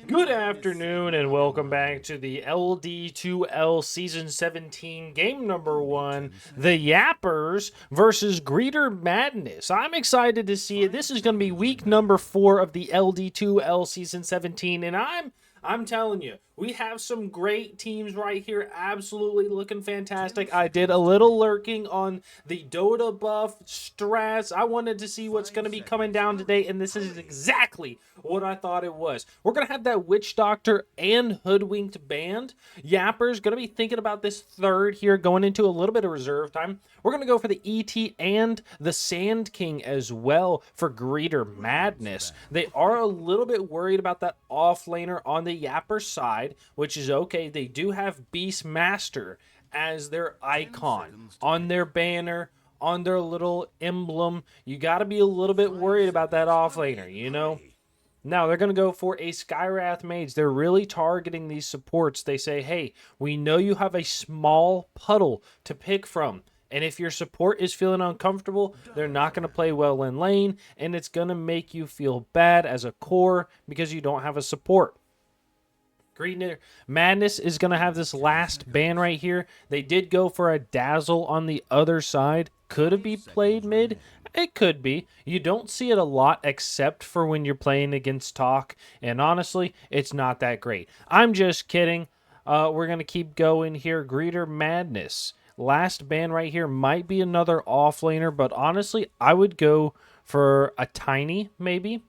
Good afternoon and welcome back to the LD2L Season 17 game number 1, the YapperS versus Greeter Madness. I'm excited to see it. This is going to be week number 4 of the LD2L Season 17, and I'm telling you, we have some great teams right here, absolutely looking fantastic. I did a little lurking on the Dota buff strats. I wanted to see what's going to be coming down today, and this is exactly what I thought it was. We're going to have that Witch Doctor and Hoodwinked band. YapperS going to be thinking about this third here, going into a little bit of reserve time. We're going to go for the ET and the Sand King as well for Greeter Madness. They are a little bit worried about that offlaner on the YapperS side, which is okay. They do have Beastmaster as their icon on their banner, on their little emblem. You got to be a little bit worried about that offlaner, you know? Now, they're going to go for a Skywrath Mage. They're really targeting these supports. They say, hey, we know you have a small puddle to pick from. And if your support is feeling uncomfortable, they're not going to play well in lane. And it's going to make you feel bad as a core because you don't have a support. Greeter Madness is going to have this last ban right here. They did go for a Dazzle on the other side. Could it be played mid? It could be. You don't see it a lot except for when you're playing against Talk. And honestly, it's not that great. I'm just kidding. We're going to keep going here. Greeter Madness. Last ban right here might be another offlaner, but honestly, I would go for a Tiny maybe.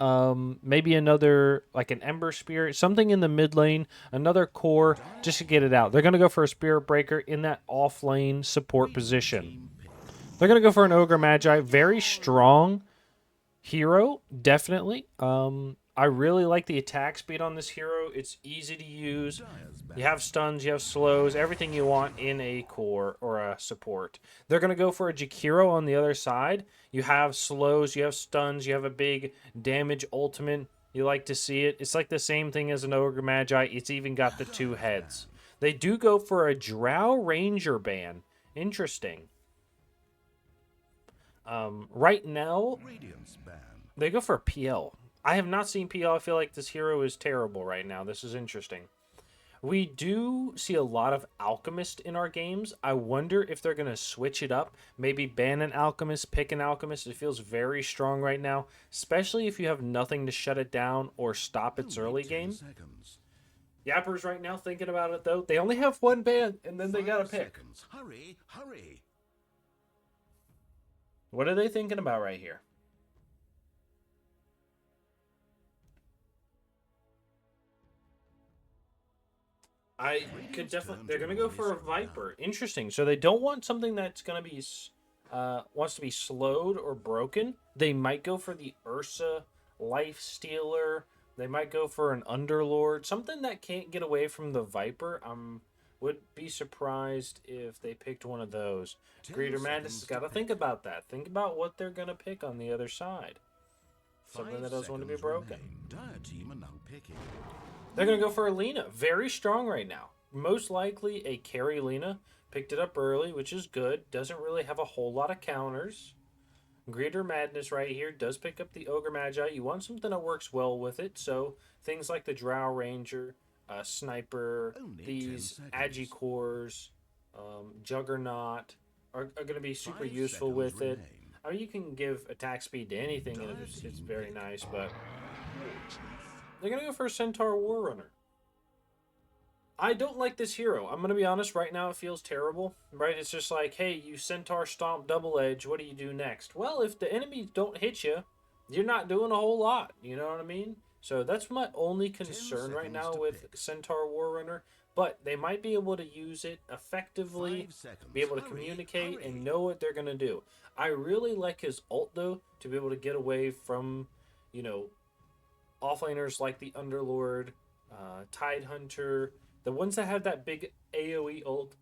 Maybe another, like an Ember Spirit, something in the mid lane, another core, just to get it out. They're going to go for a Spirit Breaker in that off lane support position. They're going to go for an Ogre Magi. Very strong hero, definitely. I really like the attack speed on this hero. It's easy to use. You have stuns, you have slows, everything you want in a core or a support. They're going to go for a Jakiro on the other side. You have slows, you have stuns, you have a big damage ultimate. You like to see it. It's like the same thing as an Ogre Magi. It's even got the two heads. They do go for a Drow Ranger ban. Interesting. Right now, they go for a PL. I have not seen PL. I feel like this hero is terrible right now. This is interesting. We do see a lot of Alchemist in our games. I wonder if they're going to switch it up. Maybe ban an Alchemist, pick an Alchemist. It feels very strong right now, especially if you have nothing to shut it down or stop its early game. YapperS right now thinking about it, though. They only have one ban, and then they got to pick. Hurry, hurry. What are they thinking about right here? I could definitely. They're gonna go for a Viper. Interesting. So they don't want something that's gonna be wants to be slowed or broken. They might go for the Ursa Life Stealer. They might go for an Underlord. Something that can't get away from the Viper. Would be surprised if they picked one of those. Greeter Madness has got to think about that. Think about what they're gonna pick on the other side. Something that doesn't want to be broken. They're going to go for a Lina. Very strong right now. Most likely a carry Lina. Picked it up early, which is good. Doesn't really have a whole lot of counters. Greeter Madness right here does pick up the Ogre Magi. You want something that works well with it. So things like the Drow Ranger, Sniper, these Agicores, Juggernaut are going to be super useful with it. I mean, you can give attack speed to anything, and it's very nice, but they're going to go for a Centaur Warrunner. I don't like this hero. I'm going to be honest, right now it feels terrible, right? It's just like, hey, you Centaur Stomp Double Edge, what do you do next? Well, if the enemies don't hit you, you're not doing a whole lot, you know what I mean? So that's my only concern right now with Centaur Warrunner, but they might be able to use it effectively, be able to communicate, and know what they're going to do. I really like his ult, though, to be able to get away from, you know, offlaners like the Underlord, Tidehunter, the ones that have that big AoE ult.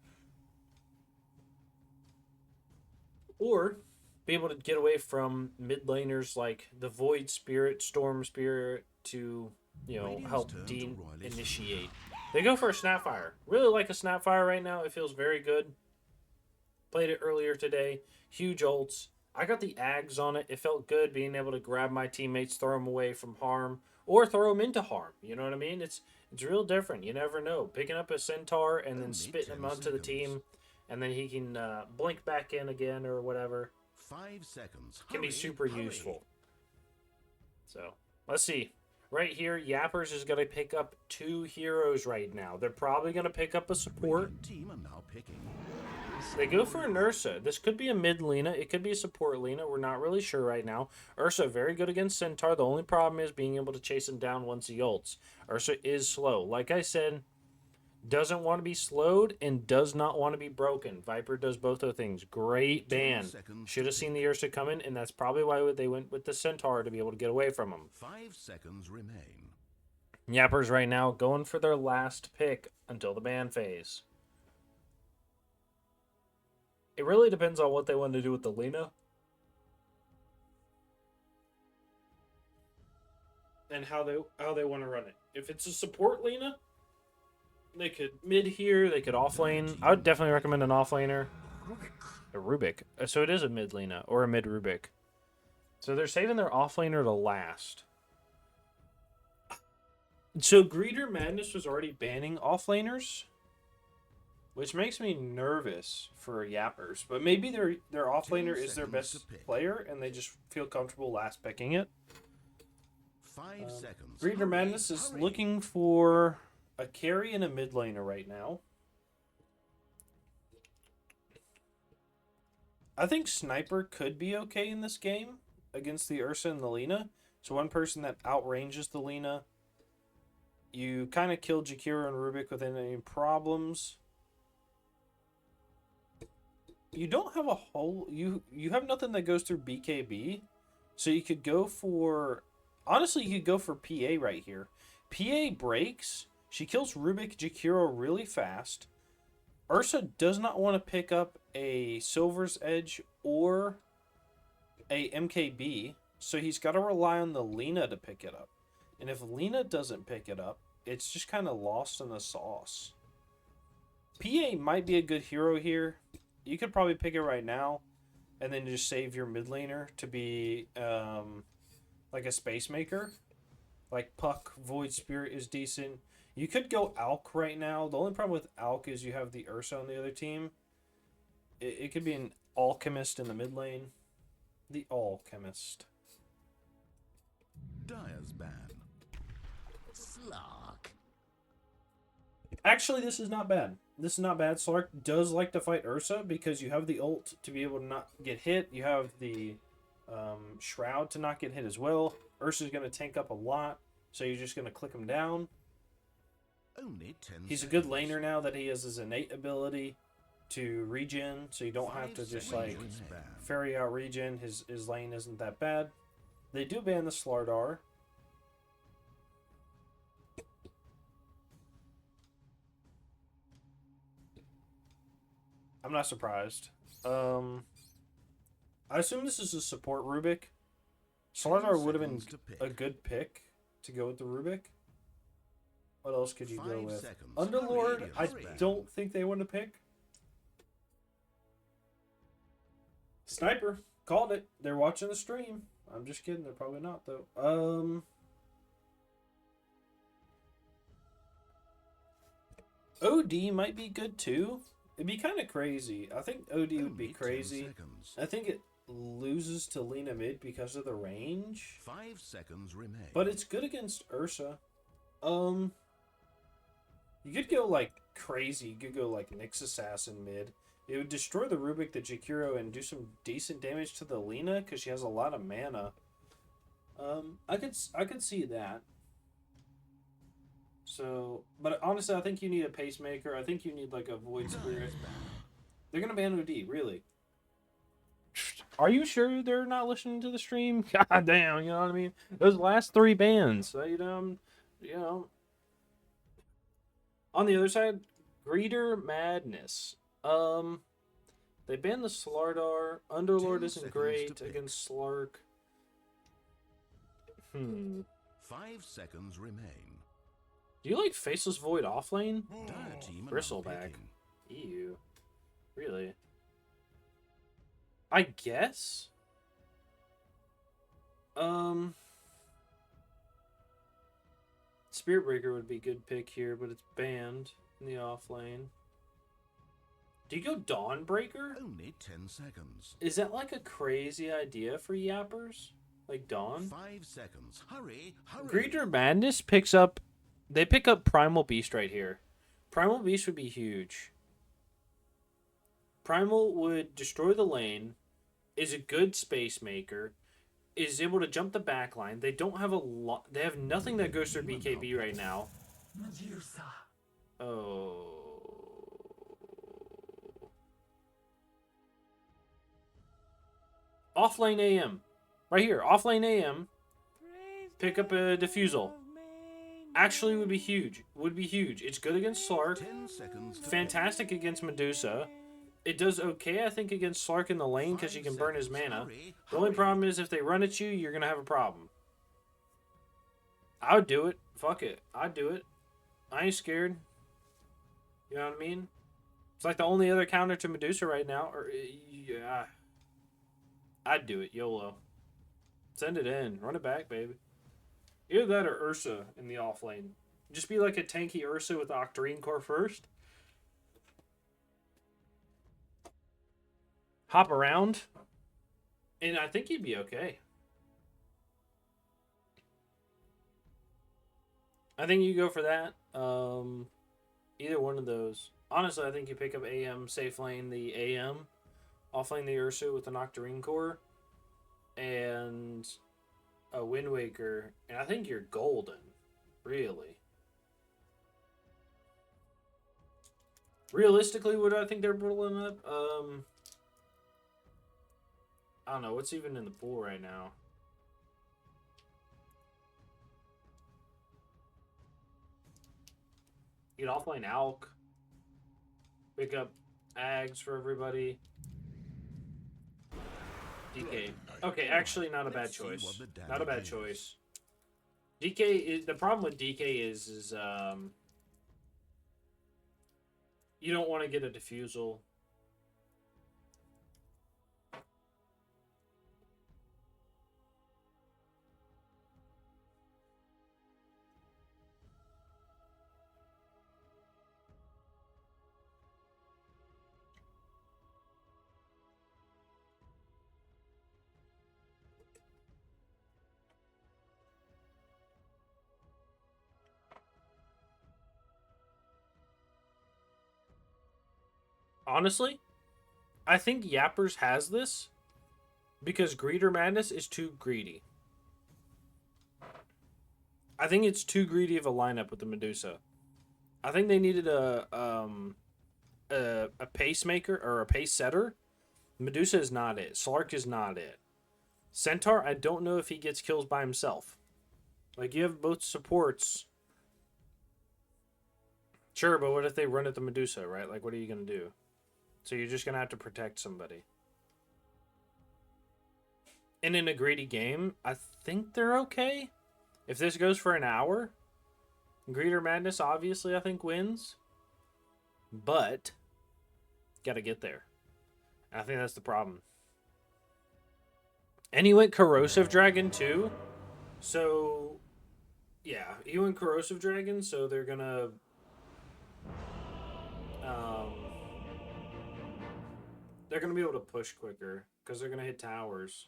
Or be able to get away from mid laners like the Void Spirit, Storm Spirit to, you know, help initiate. They go for a Snapfire. Really like a Snapfire right now. It feels very good. Played it earlier today. Huge ults. I got the Ags on it. It felt good being able to grab my teammates, throw them away from harm, or throw him into harm. You know what I mean? It's real different. You never know. Picking up a centaur and then spitting him onto the team, and then he can blink back in again or whatever. 5 seconds. Can be super useful. So let's see. Right here, YapperS is going to pick up 2 heroes right now. They're probably going to pick up a support. Team are now picking. They go for an Ursa. This could be a mid Lina. It could be a support Lina. We're not really sure right now. Ursa, very good against Centaur. The only problem is being able to chase him down once he ults. Ursa is slow. Like I said, doesn't want to be slowed and does not want to be broken. Viper does both those things. Great ban. Should have seen the Ursa coming, and that's probably why they went with the Centaur to be able to get away from him. 5 seconds remain. YapperS right now going for their last pick until the ban phase. It really depends on what they want to do with the Lina. And how they want to run it. If it's a support Lina, they could mid here, they could offlane. I would definitely recommend an offlaner. A Rubik. So it is a mid Lina or a mid Rubik. So they're saving their offlaner to last. So Greeter Madness was already banning offlaners, which makes me nervous for YapperS. But maybe their offlaner is their best player, and they just feel comfortable last picking it. 5 seconds. Greeter Madness is looking for a carry and a mid laner right now. I think Sniper could be okay in this game against the Ursa and the Lina. So one person that outranges the Lina. You kind of kill Jakiro and Rubik without any problems. You don't have a whole... You have nothing that goes through BKB. So you could go for... Honestly, you could go for PA right here. PA breaks. She kills Rubik Jakiro really fast. Ursa does not want to pick up a Silver's Edge or a MKB. So he's got to rely on the Lina to pick it up. And if Lina doesn't pick it up, it's just kind of lost in the sauce. PA might be a good hero here. You could probably pick it right now and then just save your mid laner to be like a space maker. Like Puck, Void Spirit is decent. You could go Alk right now. The only problem with Alk is you have the Ursa on the other team. It could be an Alchemist in the mid lane. The Alchemist. Dire's ban. Slark. Actually, this is not bad. This is not bad. Slark does like to fight Ursa because you have the ult to be able to not get hit. You have the Shroud to not get hit as well. Ursa's going to tank up a lot, so you're just going to click him down. Only 10 He's a good laner now that he has his innate ability to regen, so you don't have to just like ferry out regen. His lane isn't that bad. They do ban the Slardar. I'm not surprised. I assume this is a support Rubik. Slardar would have been a good pick to go with the Rubik. What else could you go with? Underlord, I don't think they want to pick. Sniper, called it. They're watching the stream. I'm just kidding. They're probably not, though. OD might be good, too. It'd be kind of crazy. I think OD would be crazy. I think it loses to Lina mid because of the range. 5 seconds remain. But it's good against Ursa. You could go like crazy. You could go like Nyx Assassin mid. It would destroy the Rubik, the Jakiro, and do some decent damage to the Lina because she has a lot of mana. I could see that. So, but honestly, I think you need a pacemaker. I think you need like a Void Spirit. They're gonna ban OD, really. Are you sure they're not listening to the stream? God damn, you know what I mean? Those last 3 bans, you know. On the other side, Greeter Madness. They banned the Slardar. Underlord isn't great against Slark. 5 seconds remain. Do you like Faceless Void offlane? Dire team Bristleback. Ew. Really? I guess? Spirit Breaker would be a good pick here, but it's banned in the off lane. Do you go Dawnbreaker? Only 10 seconds. Is that like a crazy idea for YapperS? Like Dawn? 5 seconds. Hurry, hurry. Greeter Madness picks up... They pick up Primal Beast right here. Primal Beast would be huge. Primal would destroy the lane, is a good space maker, is able to jump the back line. They don't have a lot... They have nothing that goes through BKB right now. Oh... Offlane AM. Right here. Offlane AM. Pick up a Diffusal. Actually would be huge. Would be huge. It's good against Slark. 10 seconds. Fantastic against Medusa. It does okay, I think, against Slark in the lane because you can burn his mana. The only problem is if they run at you, you're going to have a problem. I would do it. Fuck it. I'd do it. I ain't scared. You know what I mean? It's like the only other counter to Medusa right now. Or, yeah. I'd do it. YOLO. Send it in. Run it back, baby. Either that or Ursa in the off lane. Just be like a tanky Ursa with Octarine Core first. Hop around. And I think you'd be okay. I think you go for that. Either one of those. Honestly, I think you pick up AM, safe lane the AM. Offlane the Ursa with an Octarine Core and a Wind Waker, and I think you're golden, really. Realistically, what do I think they're pulling up? I don't know. What's even in the pool right now? Get offlane Alk. Pick up Ags for everybody. DK. Okay, actually not a bad choice. Not a bad choice. DK is the problem with DK is you don't want to get a Diffusal. Honestly, I think YapperS has this because Greeter Madness is too greedy. I think it's too greedy of a lineup with the Medusa. I think they needed a pacemaker or a pace setter. Medusa is not it. Slark is not it. Centaur, I don't know if he gets kills by himself. Like, you have both supports. Sure, but what if they run at the Medusa, right? Like, what are you going to do? So you're just going to have to protect somebody. And in a greedy game, I think they're okay. If this goes for an hour, Greeter Madness obviously I think wins. But, got to get there. I think that's the problem. And he went Corrosive Dragon too. So, yeah, he went Corrosive Dragon, so they're going to... they're going to be able to push quicker because they're going to hit towers.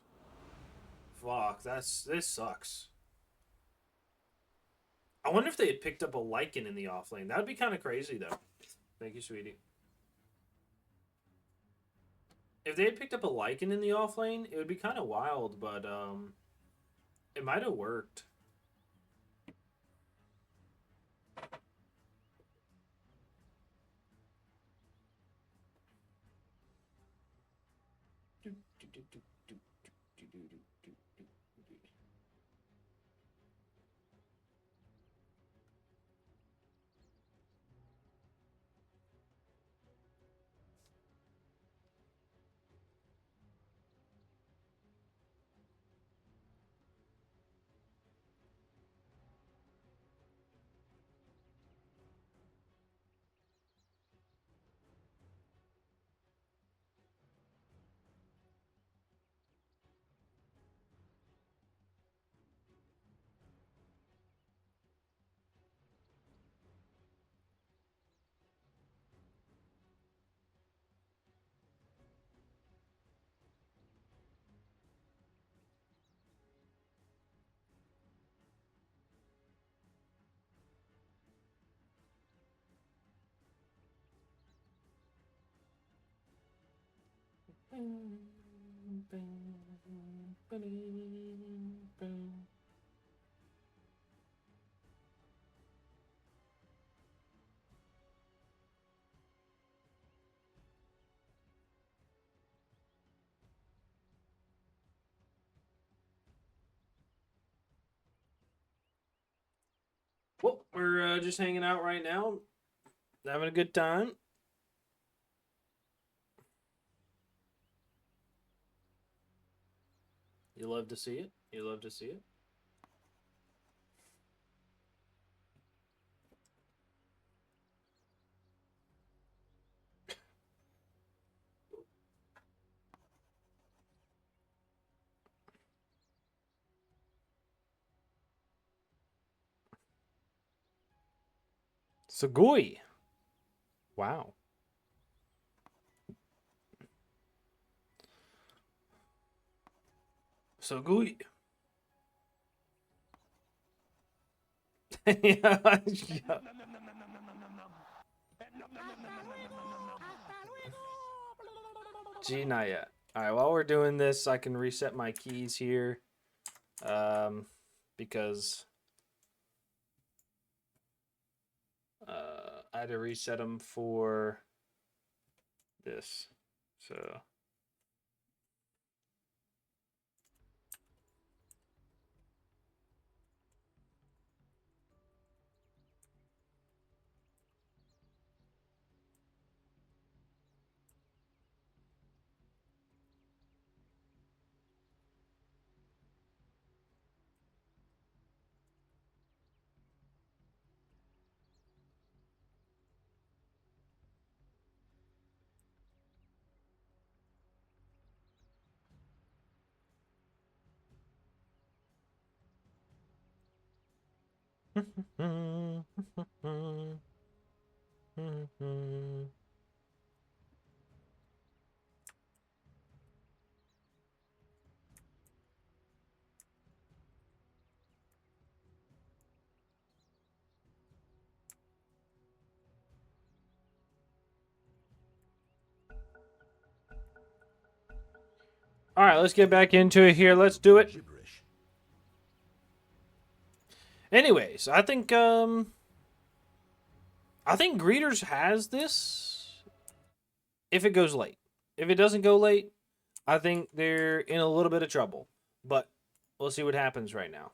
Fuck, this sucks. I wonder if they had picked up a Lycan in the offlane. That would be kind of crazy, though. Thank you, sweetie. If they had picked up a Lycan in the offlane, it would be kind of wild, but it might have worked. Well, we're just hanging out right now, having a good time. You love to see it. You love to see it. Sugoi. Wow. Sugoi. Yeah. Gee, not yet. All right, while we're doing this, I can reset my keys here, because I had to reset them for this. So. All right, let's get back into it here. Let's do it. Gibberish. Anyways, I think Greeters has this if it goes late. If it doesn't go late, I think they're in a little bit of trouble. But we'll see what happens right now.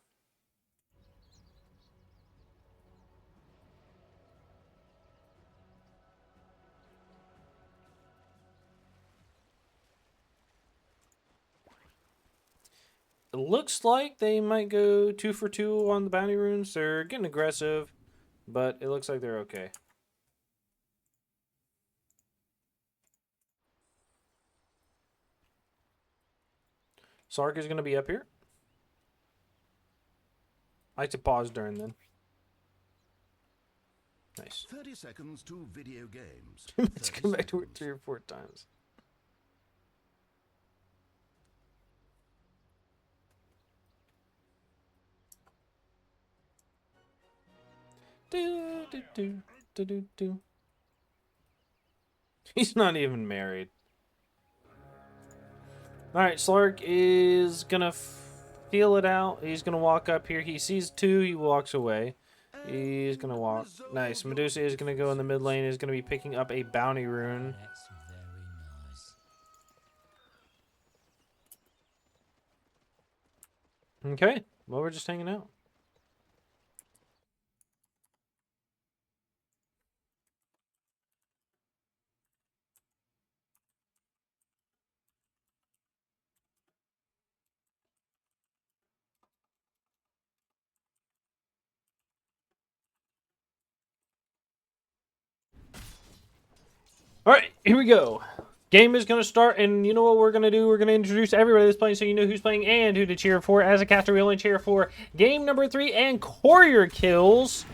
It looks like they might go 2 for 2 on the bounty runes. They're getting aggressive, but it looks like they're okay. Sark is going to be up here. I like to pause during then. Nice. 30 seconds to video games. Let's 30 come back to it seconds. 3 or 4 times. Do, do, do, do, do, do. He's not even married. Alright, Slark is gonna feel it out. He's gonna walk up here. He sees 2, he walks away. He's gonna walk. Nice. Medusa is gonna go in the mid lane. Is gonna be picking up a bounty rune. That's very nice. Okay. Well, we're just hanging out. All right, here we go. Game is going to start, and you know what we're going to do? We're going to introduce everybody that's playing so you know who's playing and who to cheer for. As a caster, we only cheer for game number 3 and courier kills.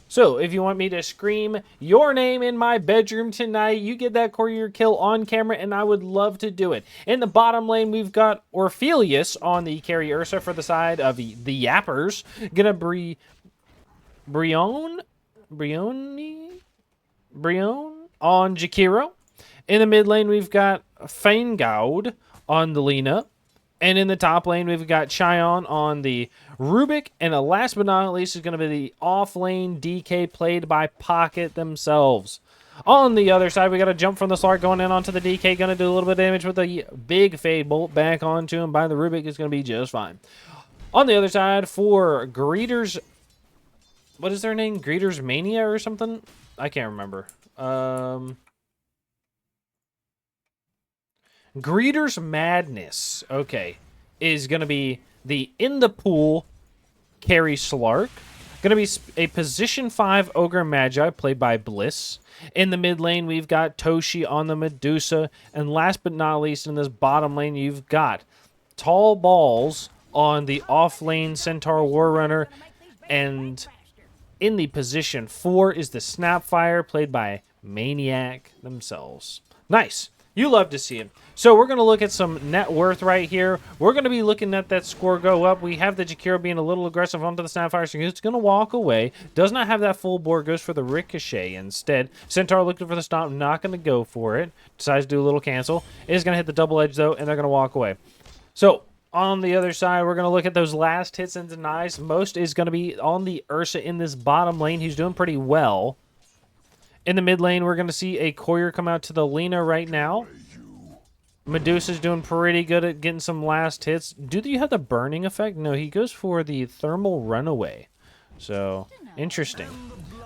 So, if you want me to scream your name in my bedroom tonight, you get that courier kill on camera, and I would love to do it. In the bottom lane, we've got Orphelius on the carry Ursa for the side of the YapperS. Gonna Brion on Jakiro. In the mid lane, we've got Fangoud on the Lina. And in the top lane, we've got Chyon on the Rubik. And last but not least is going to be the off-lane DK played by Pocket themselves. On the other side, we got a jump from the Slark going in onto the DK. Going to do a little bit of damage with a big Fade Bolt back onto him by the Rubik. Is going to be just fine. On the other side, for Greeters... What is their name? Greeters Mania or something? I can't remember. Greeters Madness, okay, is going to be the in the pool carry Slark. Going to be a position 5 Ogre Magi played by Bliss. In the mid lane, we've got Toshi on the Medusa. And last but not least, in this bottom lane, you've got Tall Balls on the off lane Centaur Warrunner. And in the position 4 is the Snapfire played by Maniac themselves. Nice. You love to see him. So we're going to look at some net worth right here. We're going to be looking at that score go up. We have the Jakiro being a little aggressive onto the Snapfire, so he's going to walk away. Does not have that full board, goes for the Ricochet instead. Centaur looking for the stomp, not going to go for it. Decides to do a little cancel. Is going to hit the double edge, though, and they're going to walk away. So on the other side, we're going to look at those last hits and denies. Most is going to be on the Ursa in this bottom lane. He's doing pretty well. In the mid lane, we're going to see a Courier come out to the Lina right now. Medusa's doing pretty good at getting some last hits. Do you have the burning effect? No, he goes for the thermal runaway. So, interesting.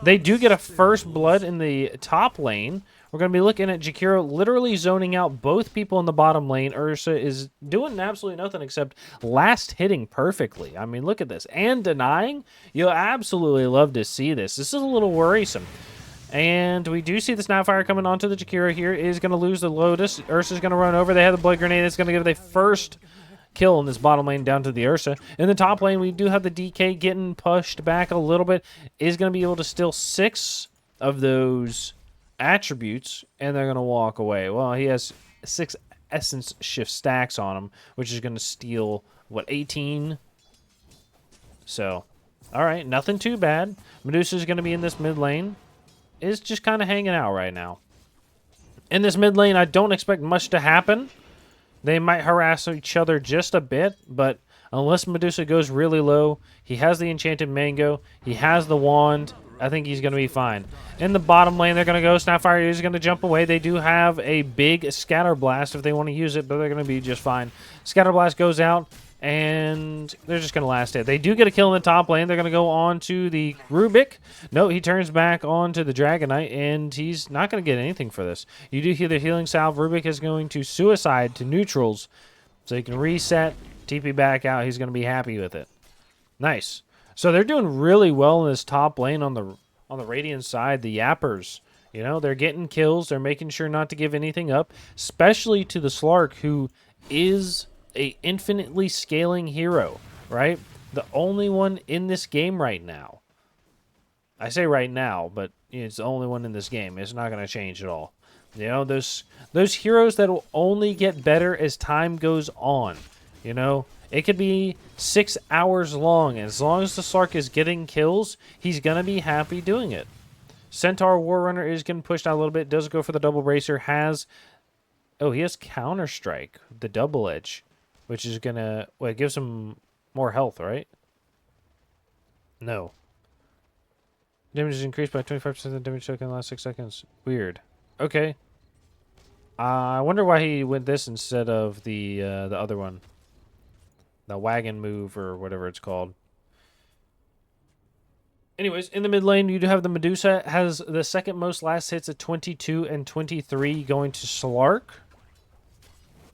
They do get a first blood in the top lane. We're going to be looking at Jakiro literally zoning out both people in the bottom lane. Ursa is doing absolutely nothing except last hitting perfectly. I mean, look at this. And denying. You'll absolutely love to see this. This is a little worrisome. And we do see the Snapfire coming onto the Jakiro here. Is going to lose the Lotus. Ursa's going to run over. They have the Blood Grenade. It's going to give the first kill in this bottom lane down to the Ursa. In the top lane, we do have the DK getting pushed back a little bit. Is going to be able to steal 6 of those attributes, and they're going to walk away. Well, he has 6 Essence Shift stacks on him, which is going to steal, what, 18? So, all right, nothing too bad. Medusa's going to be in this mid lane. Is just kind of hanging out right now. In this mid lane, I don't expect much to happen. They might harass each other just a bit, but unless Medusa goes really low, he has the Enchanted Mango, he has the Wand, I think he's going to be fine. In the bottom lane, they're going to go. Snapfire is going to jump away. They do have a big Scatter Blast if they want to use it, but they're going to be just fine. Scatter Blast goes out, and they're just going to last it. They do get a kill in the top lane. They're going to go on to the Rubik. No, he turns back onto the Dragonite, and he's not going to get anything for this. You do hear the Healing Salve. Rubik is going to Suicide to neutrals, so he can reset, TP back out. He's going to be happy with it. Nice. So they're doing really well in this top lane on the Radiant side. The YapperS, you know, they're getting kills. They're making sure not to give anything up, especially to the Slark, who is a infinitely scaling hero, right? The only one in this game right now. I say right now, but it's the only one in this game. It's not going to change at all. You know, those heroes that will only get better as time goes on. You know, it could be 6 hours long. As long as the Slark is getting kills, he's going to be happy doing it. Centaur Warrunner is getting pushed out a little bit. Does go for the double bracer. Oh, he has Counter-Strike, the double edge, which is going to, well, it gives him more health, right? No. Damage is increased by 25% of the damage token in the last 6 seconds. Weird. Okay. I wonder why he went this instead of the other one. The wagon move or whatever it's called. Anyways, in the mid lane, you do have the Medusa. Has the second most last hits at 22 and 23 going to Slark.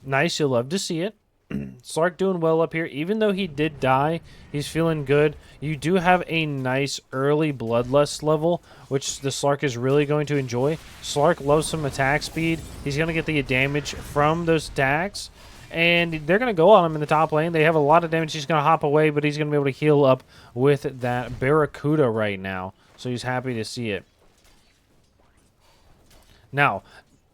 Nice, you'll love to see it. Slark doing well up here. Even though he did die, he's feeling good. You do have a nice early Bloodlust level, which the Slark is really going to enjoy. Slark loves some attack speed. He's going to get the damage from those attacks. And they're going to go on him in the top lane. They have a lot of damage. He's going to hop away, but he's going to be able to heal up with that Barracuda right now. So he's happy to see it. Now,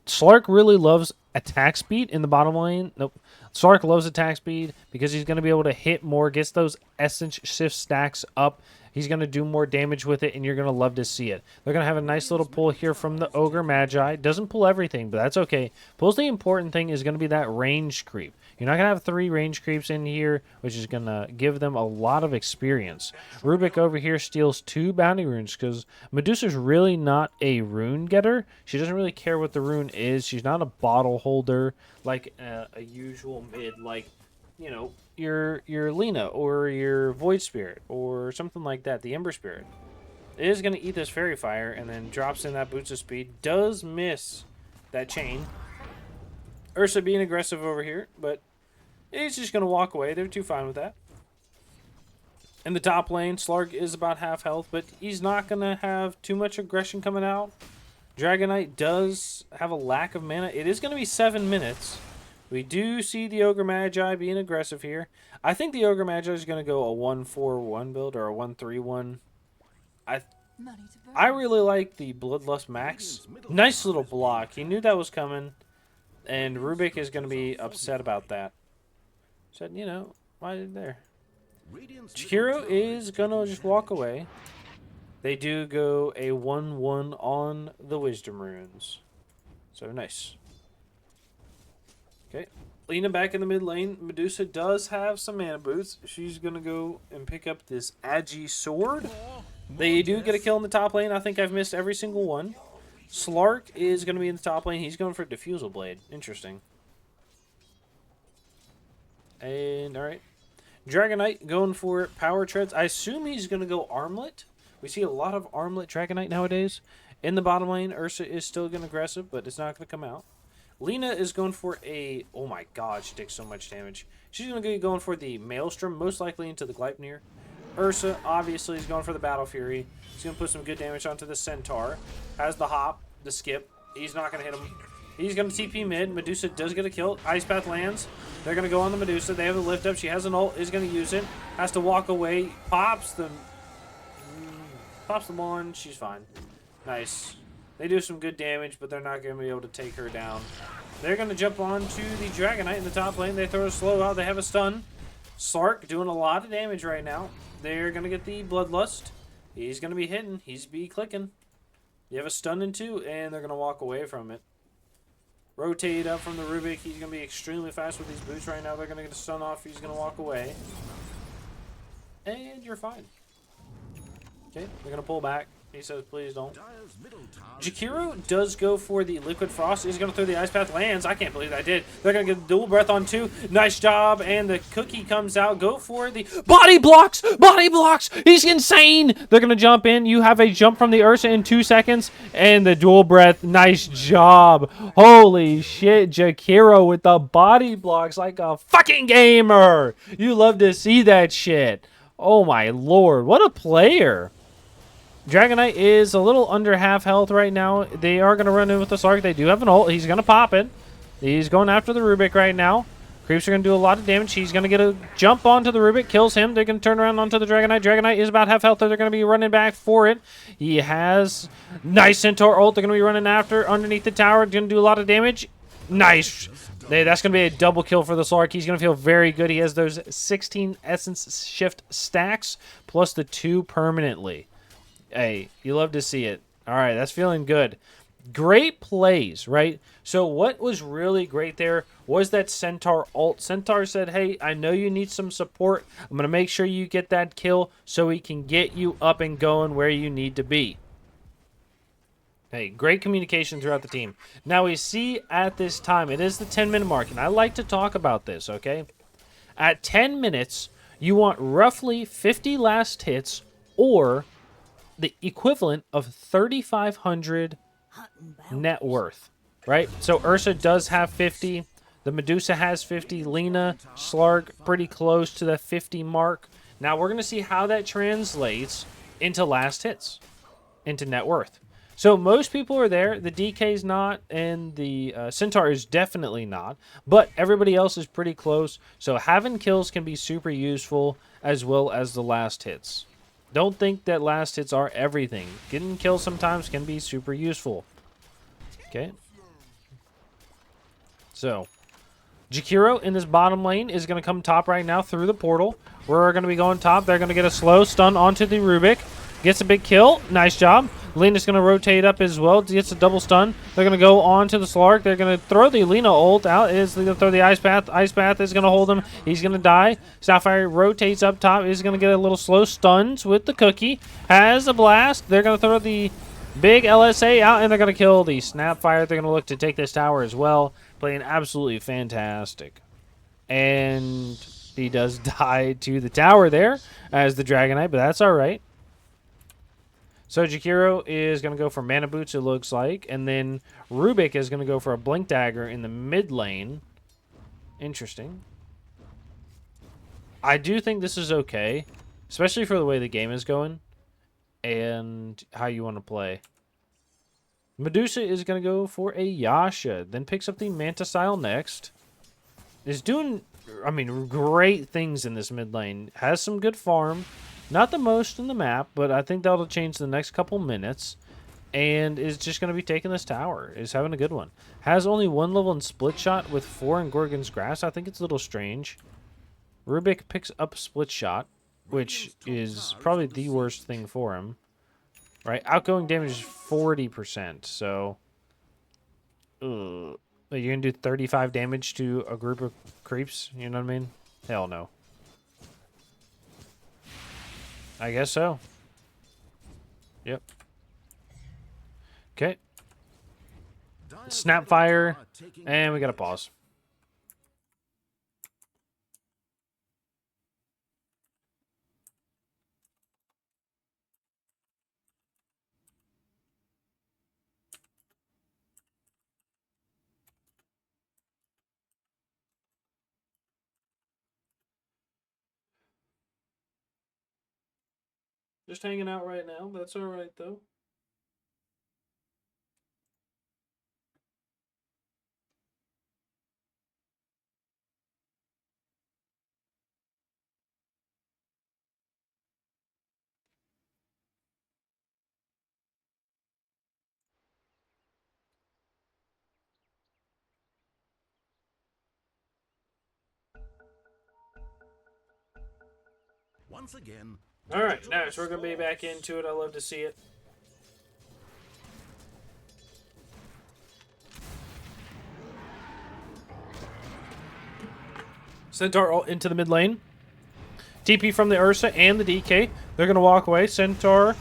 Slark really loves attack speed in the bottom lane. Nope. Slark loves attack speed because he's going to be able to hit more, gets those Essence Shift stacks up, He's going to do more damage with it, and you're going to love to see it. They're going to have a nice little pull here from the Ogre Magi. Doesn't pull everything, but that's okay. Pulls the important thing is going to be that range creep. You're not going to have 3 range creeps in here, which is going to give them a lot of experience. Rubik over here steals 2 bounty runes because Medusa's really not a rune getter. She doesn't really care what the rune is. She's not a bottle holder like a usual mid, like, you know, your Lena or your Void Spirit or something like that, the Ember Spirit. It is going to eat this Fairy Fire and then drops in that boost of speed. Does miss that chain. Ursa being aggressive over here, but he's just going to walk away. They're too fine with that. In the top lane, Slark is about half health, but he's not going to have too much aggression coming out. Dragonite does have a lack of mana. It is going to be 7 minutes. We do see the Ogre Magi being aggressive here. I think the Ogre Magi is going to go a 1-4-1 build or a 1-3-1. I really like the Bloodlust Max. Nice little block. He knew that was coming, and Rubik is going to be upset about that. Said, you know, why did there? Chihiro is going to just walk away. They do go a 1-1 on the Wisdom Runes. So nice. Okay. Lena back in the mid lane. Medusa does have some mana boots. She's going to go and pick up this Agi sword. They do get a kill in the top lane. I think I've missed every single one. Slark is going to be in the top lane. He's going for Diffusal Blade. Interesting. And, alright. Dragonite going for Power Treads. I assume he's going to go Armlet. We see a lot of Armlet Dragonite nowadays. In the bottom lane, Ursa is still going aggressive, but it's not going to come out. Lena is going for a... Oh my god, she takes so much damage. She's going to be going for the Maelstrom, most likely into the Gleipnir. Ursa, obviously, is going for the Battle Fury. He's going to put some good damage onto the Centaur. Has the hop, the skip. He's not going to hit him. He's going to TP mid. Medusa does get a kill. Ice Path lands. They're going to go on the Medusa. They have the lift up. She has an ult. Is going to use it. Has to walk away. Pops the one. She's fine. Nice. They do some good damage, but they're not going to be able to take her down. They're going to jump on to the Dragonite in the top lane. They throw a slow out. They have a stun. Slark doing a lot of damage right now. They're going to get the Bloodlust. He's going to be hitting. He's be clicking. You have a stun in 2, and they're going to walk away from it. Rotate up from the Rubik. He's going to be extremely fast with these boots right now. They're going to get a stun off. He's going to walk away. And you're fine. Okay, they're going to pull back. He says, please don't. Jakiro does go for the Liquid Frost. He's going to throw the Ice Path lands. I can't believe I did. They're going to get Dual Breath on 2. Nice job. And the Cookie comes out. Go for the Body Blocks. Body Blocks. He's insane. They're going to jump in. You have a jump from the Ursa in 2 seconds. And the Dual Breath. Nice job. Holy shit. Jakiro with the Body Blocks like a fucking gamer. You love to see that shit. Oh my lord. What a player. Dragonite is a little under half health right now. They are going to run in with the Slark. They do have an ult. He's going to pop it. He's going after the Rubik right now. Creeps are going to do a lot of damage. He's going to get a jump onto the Rubik. Kills him. They're going to turn around onto the Dragonite. Dragonite is about half health. They're going to be running back for it. He has nice Centaur ult. They're going to be running after underneath the tower. Going to do a lot of damage. Nice. That's going to be a double kill for the Slark. He's going to feel very good. He has those 16 Essence Shift stacks plus the 2 permanently. Hey, you love to see it. All right, that's feeling good. Great plays, right? So what was really great there was that Centaur ult. Centaur said, hey, I know you need some support. I'm going to make sure you get that kill so we can get you up and going where you need to be. Hey, great communication throughout the team. Now we see at this time, it is the 10-minute mark, and I like to talk about this, okay? At 10 minutes, you want roughly 50 last hits or the equivalent of 3,500 net worth, right? So Ursa does have 50. The Medusa has 50. Lena, Slark, pretty close to the 50 mark. Now we're going to see how that translates into last hits, into net worth. So most people are there. The DK's not, and the Centaur is definitely not. But everybody else is pretty close. So having kills can be super useful as well as the last hits. Don't think that last hits are everything. Getting kills sometimes can be super useful. Okay. So, Jakiro in this bottom lane is going to come top right now through the portal. We're going to be going top. They're going to get a slow stun onto the Rubik. Gets a big kill. Nice job. Lena's going to rotate up as well. Gets a double stun. They're going to go on to the Slark. They're going to throw the Lena ult out. Is going to throw the Ice Path. Ice Path is going to hold him. He's going to die. Sapphire rotates up top. Is going to get a little slow stuns with the cookie. Has a blast. They're going to throw the big LSA out, and they're going to kill the Snapfire. They're going to look to take this tower as well. Playing absolutely fantastic. And he does die to the tower there as the Dragonite, but that's all right. So Jakiro is going to go for Mana Boots, it looks like. And then Rubik is going to go for a Blink Dagger in the mid lane. Interesting. I do think this is okay, especially for the way the game is going and how you want to play. Medusa is going to go for a Yasha, then picks up the Manta Style next. Is doing, I mean, great things in this mid lane. Has some good farm. Not the most in the map, but I think that'll change the next couple minutes. And is just going to be taking this tower. Is having a good one. Has only 1 level in Split Shot with 4 in Gorgon's Grass. I think it's a little strange. Rubik picks up Split Shot, which is probably the worst thing for him. Right? Outgoing damage is 40%, so... You're going to do 35 damage to a group of creeps? You know what I mean? Hell no. I guess so. Yep. Okay. Snapfire, and we got to pause. Just hanging out right now. That's all right, though. Once again. All right, nice. We're going to be back into it. I love to see it. Centaur into the mid lane. TP from the Ursa and the DK. They're going to walk away. Centaur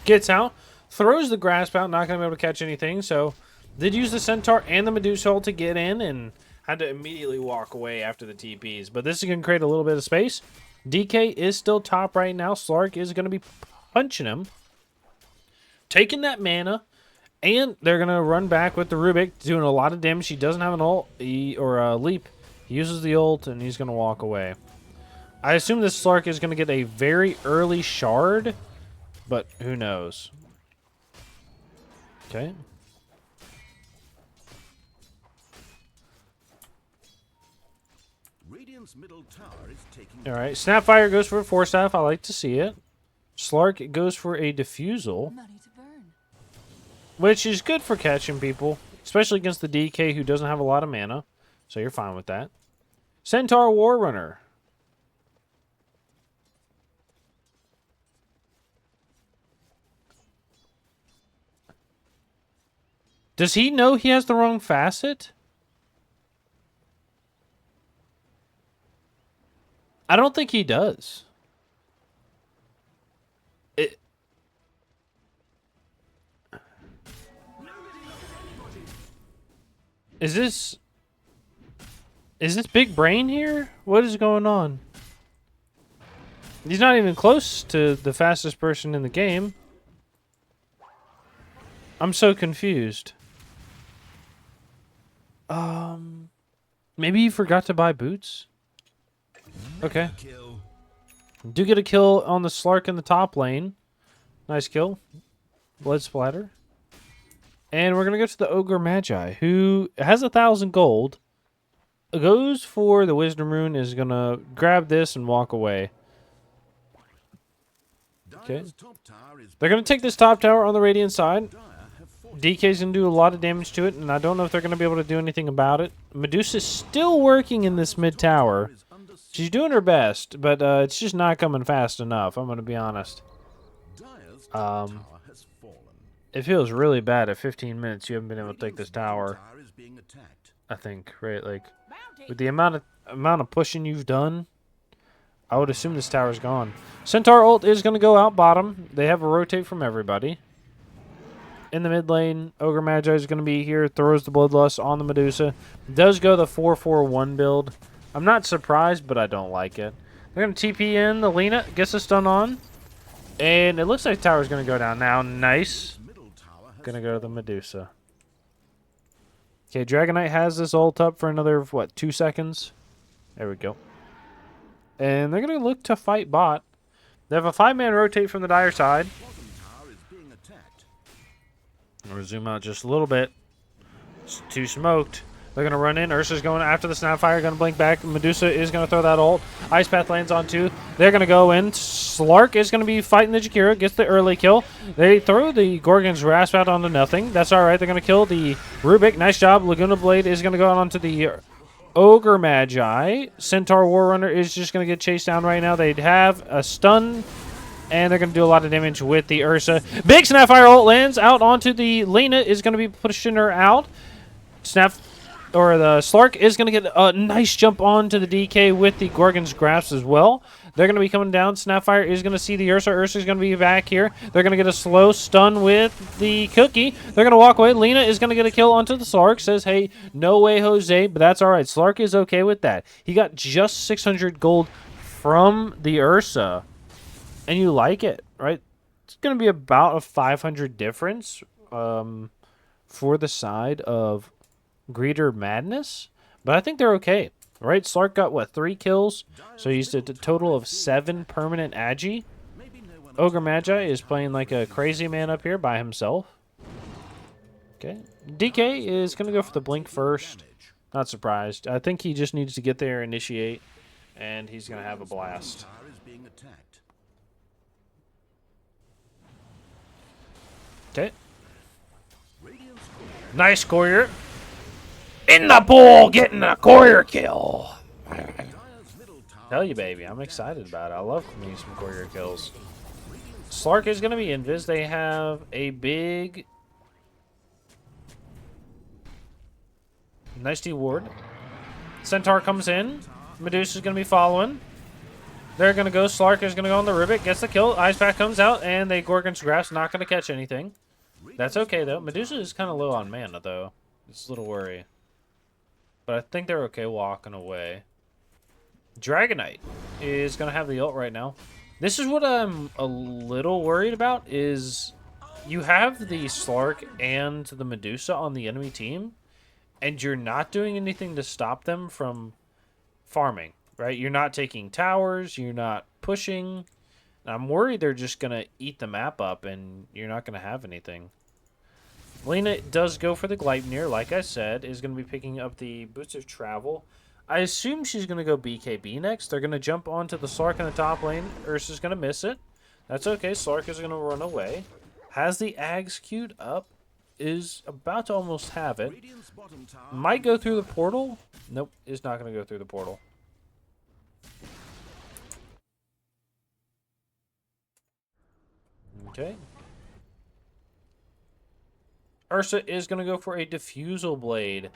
gets out. Throws the Grasp out. Not going to be able to catch anything. So, did use the Centaur and the Medusa ult to get in and had to immediately walk away after the TPs. But this is going to create a little bit of space. DK is still top right now. Slark is going to be punching him. Taking that mana. And they're going to run back with the Rubik. Doing a lot of damage. He doesn't have an ult or a leap. He uses the ult and he's going to walk away. I assume this Slark is going to get a very early shard. But who knows. Okay. Middle tower is taking. All right, Snapfire goes for a Force Staff. I like to see it. Slark goes for a Diffusal, which is good for catching people, especially against the DK who doesn't have a lot of mana. So you're fine with that. Centaur War Runner. Does he know he has the wrong facet? I don't think he does. Is this Big Brain here? What is going on? He's not even close to the fastest person in the game. I'm so confused. Maybe he forgot to buy boots? Okay. Do get a kill on the Slark in the top lane. Nice kill. Blood splatter. And we're going to go to the Ogre Magi, who has 1,000 gold. Goes for the Wisdom Rune, is going to grab this and walk away. Okay. They're going to take this top tower on the Radiant side. DK's going to do a lot of damage to it, and I don't know if they're going to be able to do anything about it. Medusa's still working in this mid tower. She's doing her best, but it's just not coming fast enough, I'm going to be honest. It feels really bad at 15 minutes you haven't been able to take this tower. I think, right? Like, with the amount of pushing you've done, I would assume this tower's gone. Centaur ult is going to go out bottom. They have a rotate from everybody. In the mid lane, Ogre Magi is going to be here. Throws the Bloodlust on the Medusa. Does go the 4-4-1 build. I'm not surprised, but I don't like it. They're going to TP in. The Lena gets a stun on. And it looks like the tower's going to go down now. Nice. Going to go to the Medusa. Okay, Dragon Knight has this ult up for another, what, 2 seconds? There we go. And they're going to look to fight bot. They have a 5-man rotate from the Dire side. We'll zoom out just a little bit. It's too smoked. They're going to run in. Ursa's going after the Snapfire. Going to blink back. Medusa is going to throw that ult. Ice Path lands on 2. They're going to go in. Slark is going to be fighting the Jakiro. Gets the early kill. They throw the Gorgon's Rasp out onto nothing. That's all right. They're going to kill the Rubik. Nice job. Laguna Blade is going to go out onto the Ogre Magi. Centaur Warrunner is just going to get chased down right now. They'd have a stun. And they're going to do a lot of damage with the Ursa. Big Snapfire ult lands out onto the Lena. Is going to be pushing her out. The Slark is going to get a nice jump onto the DK with the Gorgon's Grasp as well. They're going to be coming down. Snapfire is going to see the Ursa. Ursa is going to be back here. They're going to get a slow stun with the Cookie. They're going to walk away. Lena is going to get a kill onto the Slark. Says, hey, no way, Jose, but that's all right. Slark is okay with that. He got just 600 gold from the Ursa. And you like it, right? It's going to be about a 500 difference for the side of Greeter Madness. But I think they're okay, right? Slark got, what, 3 kills? So he used a total of 7 permanent agi. Ogre Magi is playing like a crazy man up here by himself. Okay. DK is going to go for the blink first. Not surprised. I think he just needs to get there, initiate, and he's going to have a blast. Okay. Nice courier. In the pool, getting a courier kill. Tell you, baby, I'm excited about it. I love me some courier kills. Slark is going to be invis. They have a big... Nice D-ward. Centaur comes in. Medusa's going to be following. They're going to go. Slark is going to go on the Rubik. Gets the kill. Ice Pack comes out, and they Gorgon's Grasp. Not going to catch anything. That's okay, though. Medusa is kind of low on mana, though. It's a little worry. But I think they're okay walking away. Dragon Knight is going to have the ult right now. This is what I'm a little worried about, is you have the Slark and the Medusa on the enemy team, and you're not doing anything to stop them from farming, right? You're not taking towers. You're not pushing. I'm worried they're just going to eat the map up, and you're not going to have anything. Lena does go for the Gleipnir, like I said, is going to be picking up the Boots of Travel. I assume she's going to go BKB next. They're going to jump onto the Slark in the top lane. Ursa's going to miss it. That's okay. Slark is going to run away. Has the Ags queued up. Is about to almost have it. Might go through the portal. Nope, is not going to go through the portal. Okay. Ursa is going to go for a Diffusal Blade.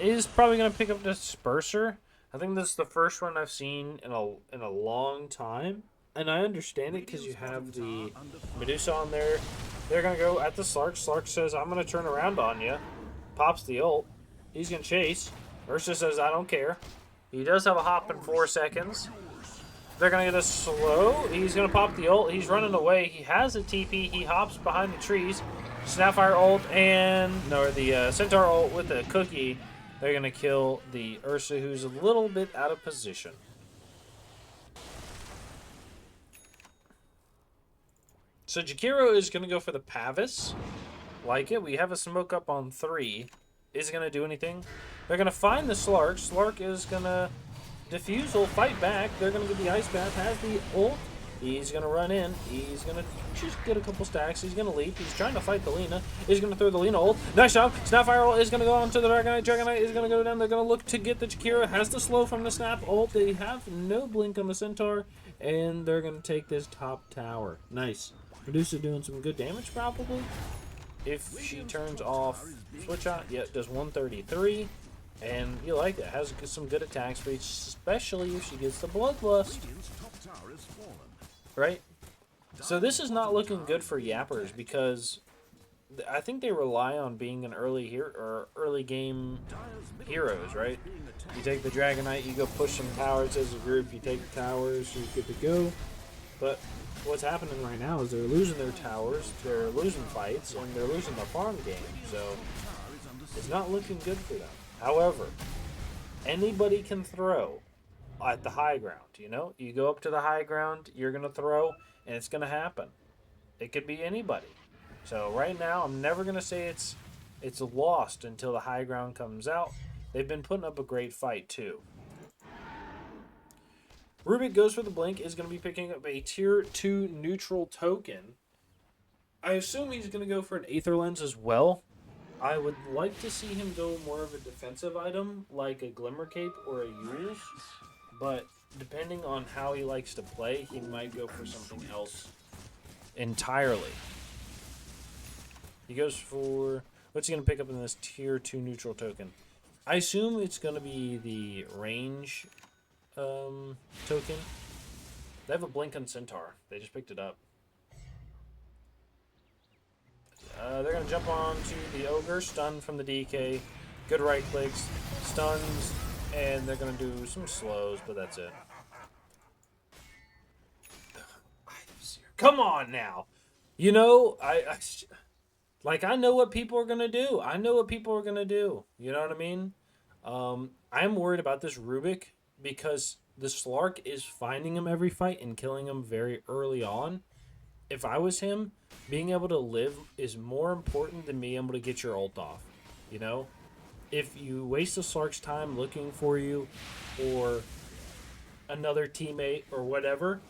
Is probably going to pick up Disperser. I think this is the first one I've seen in a long time. And I understand it because you have the Medusa on there. They're going to go at the Slark. Slark says, I'm going to turn around on you. Pops the ult. He's going to chase. Ursa says, I don't care. He does have a hop in 4 seconds. They're going to get a slow. He's going to pop the ult. He's running away. He has a TP. He hops behind the trees. Snapfire ult the Centaur ult with the Cookie. They're going to kill the Ursa, who's a little bit out of position. So Jakiro is going to go for the Pavis. Like it. We have a smoke up on 3. Is it going to do anything? They're going to find the Slark. Slark is going to Diffusal, fight back. They're going to get the Ice Bath. Has the ult. He's going to run in. He's going to just get a couple stacks. He's going to leap. He's trying to fight the Lina. He's going to throw the Lina ult. Nice job. Snapfire ult is going to go on to the Dragonite. Dragonite is going to go down. They're going to look to get the Jakiro. Has the slow from the Snap ult. They have no blink on the Centaur. And they're going to take this top tower. Nice. Medusa doing some good damage probably. If she turns off Switch Shot, yeah, it does 133. And you like that. Has some good attack speed, especially if she gets the Bloodlust. Right? So this is not looking good for YapperS because I think they rely on being an early game heroes, right? You take the Dragonite, you go push some towers as a group, you take the towers, you're good to go. But what's happening right now is they're losing their towers, they're losing fights, and they're losing the farm game. So it's not looking good for them. However, anybody can throw at the high ground, you know? You go up to the high ground, you're going to throw, and it's going to happen. It could be anybody. So right now, I'm never going to say it's lost until the high ground comes out. They've been putting up a great fight, too. Rubik goes for the blink, is going to be picking up a tier 2 neutral token. I assume he's going to go for an Aether Lens as well. I would like to see him go more of a defensive item, like a Glimmer Cape or a Yule's. But depending on how he likes to play, he might go for something else entirely. He goes for... What's he going to pick up in this tier 2 neutral token? I assume it's going to be the range token. They have a blink on Centaur. They just picked it up. They're going to jump on to the Ogre, stun from the DK, good right clicks, stuns, and they're going to do some slows, but that's it. Come on now. You know, I know what people are going to do. I know what people are going to do. You know what I mean? I'm worried about this Rubik because the Slark is finding him every fight and killing him very early on. If I was him, being able to live is more important than being able to get your ult off. You know? If you waste the Slark's time looking for you or another teammate or whatever,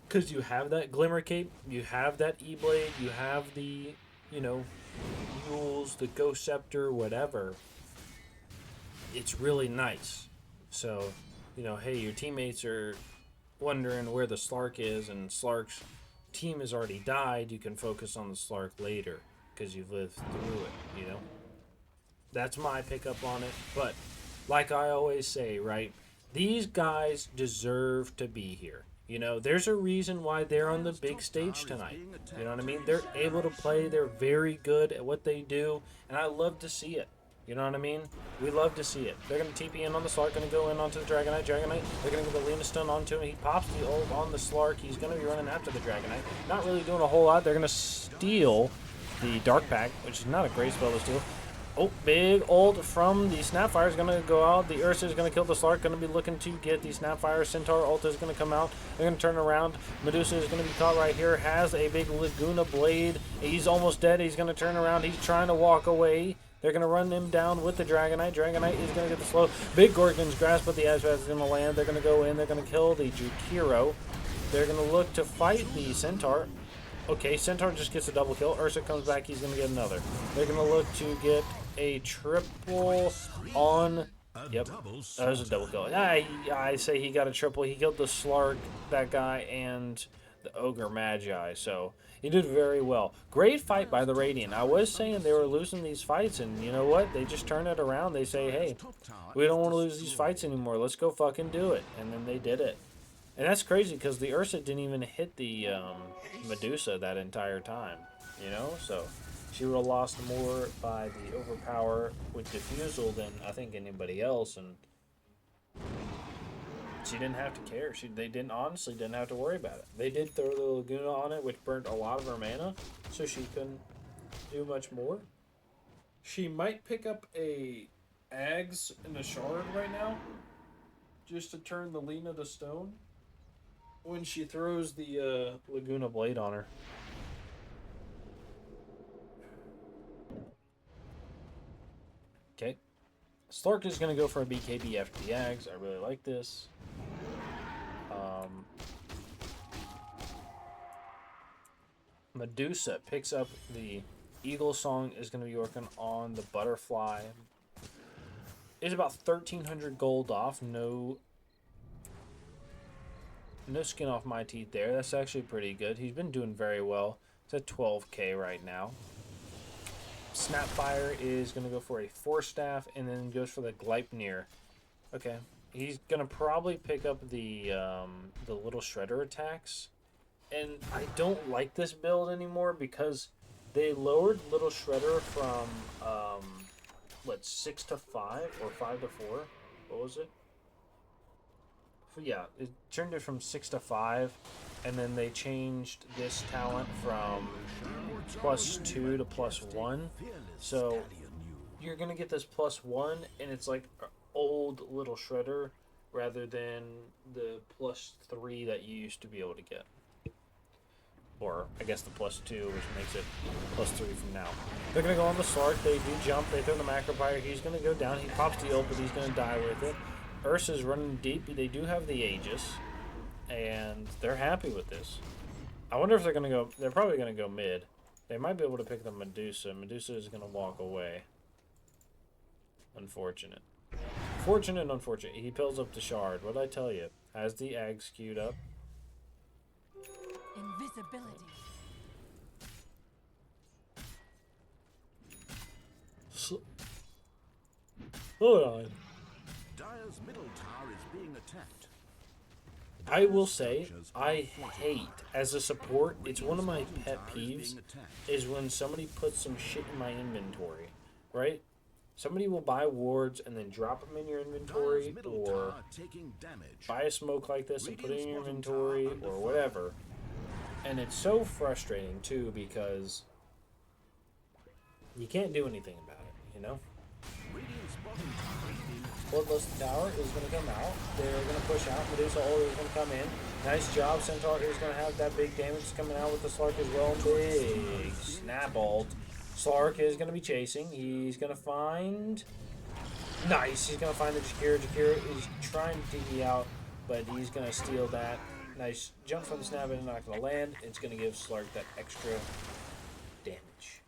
because you have that Glimmer Cape, you have that E-Blade, you have the, you know, Mules, the Ghost Scepter, whatever, it's really nice. So, you know, hey, your teammates are wondering where the Slark is, and Slark's team has already died, you can focus on the Slark later because you've lived through it, you know? That's my pickup on it. But like I always say, right, these guys deserve to be here. You know, there's a reason why they're on the big stage tonight. You know what I mean? They're able to play. They're very good at what they do, and I love to see it. You know what I mean? We love to see it. They're going to TP in on the Slark, going to go in onto the Dragonite. They're going to get the Lina stun onto him. He pops the ult on the Slark. He's going to be running after the Dragonite. Not really doing a whole lot. They're going to steal the Dark Pack, which is not a great spell to steal. Oh, big ult from the Snapfire is going to go out. The Ursa is going to kill the Slark. Going to be looking to get the Snapfire. Centaur ult is going to come out. They're going to turn around. Medusa is going to be caught right here. Has a big Laguna Blade. He's almost dead. He's going to turn around. He's trying to walk away. They're going to run him down with the Dragonite. Dragonite is going to get the slow. Big Gorgon's Grasp, but the Azrath is going to land. They're going to go in. They're going to kill the Jukiro. They're going to look to fight the Centaur. Okay, Centaur just gets a double kill. Ursa comes back. He's going to get another. They're going to look to get a triple on... Yep, that was a double kill. I say he got a triple. He killed the Slark, that guy, and the Ogre Magi. So he did very well. Great fight by the Radiant. I was saying they were losing these fights, and you know what? They just turn it around. They say, hey, we don't want to lose these fights anymore. Let's go fucking do it. And then they did it. And that's crazy because the Ursa didn't even hit the Medusa that entire time. You know? So she would have lost more by the overpower with Diffusal than I think anybody else. And she didn't have to care. They honestly didn't have to worry about it. They did throw the Laguna on it, which burnt a lot of her mana, so she couldn't do much more. She might pick up a Ags and a Shard right now, just to turn the Lina to stone when she throws the Laguna Blade on her. Okay. Slark is going to go for a BKB after the Ags. I really like this. Medusa picks up the Eagle Song, is going to be working on the Butterfly. Is about 1,300 gold off. No skin off my teeth there. That's actually pretty good. He's been doing very well. It's at 12k right now. Snapfire is going to go for a Force Staff and then goes for the Gleipnir. Okay. He's going to probably pick up the little Shredder attacks. And I don't like this build anymore because they lowered Little Shredder from, 6 to 5 or 5 to 4? What was it? Yeah, it turned it from 6 to 5, and then they changed this talent from +2 to +1. So you're gonna get this +1, and it's like an old Little Shredder rather than the +3 that you used to be able to get. Or I guess the +2, which makes it +3 from now. They're gonna go on the Slark. They do jump. They throw the Macropire. He's gonna go down. He pops the ult, but he's gonna die with it. Ursa's running deep. They do have the Aegis, and they're happy with this. I wonder if they're gonna go. They're probably gonna go mid. They might be able to pick the Medusa. Medusa is gonna walk away. Unfortunate. Fortunate, unfortunate. He pills up the Shard. What'd I tell you? Has the Ags queued up. Invisibility. Hold on. Dire's middle tower is being attacked. I will say, I hate, as a support, it's one of my pet peeves, is when somebody puts some shit in my inventory, right? Somebody will buy wards and then drop them in your inventory, or buy a smoke like this and put it in your inventory, or whatever. And it's so frustrating, too, because you can't do anything about it, you know? Bloodlust Tower is going to come out. They're going to push out. Medusa ult is going to come in. Nice job. Centaur is going to have that big damage coming out with the Slark as well. Big snap ult. Slark is going to be chasing. He's going to find... Nice. He's going to find the Jakira. Jakira is trying to DD out, but he's going to steal that. Nice jump from the snap and not going to land. It's going to give Slark that extra damage.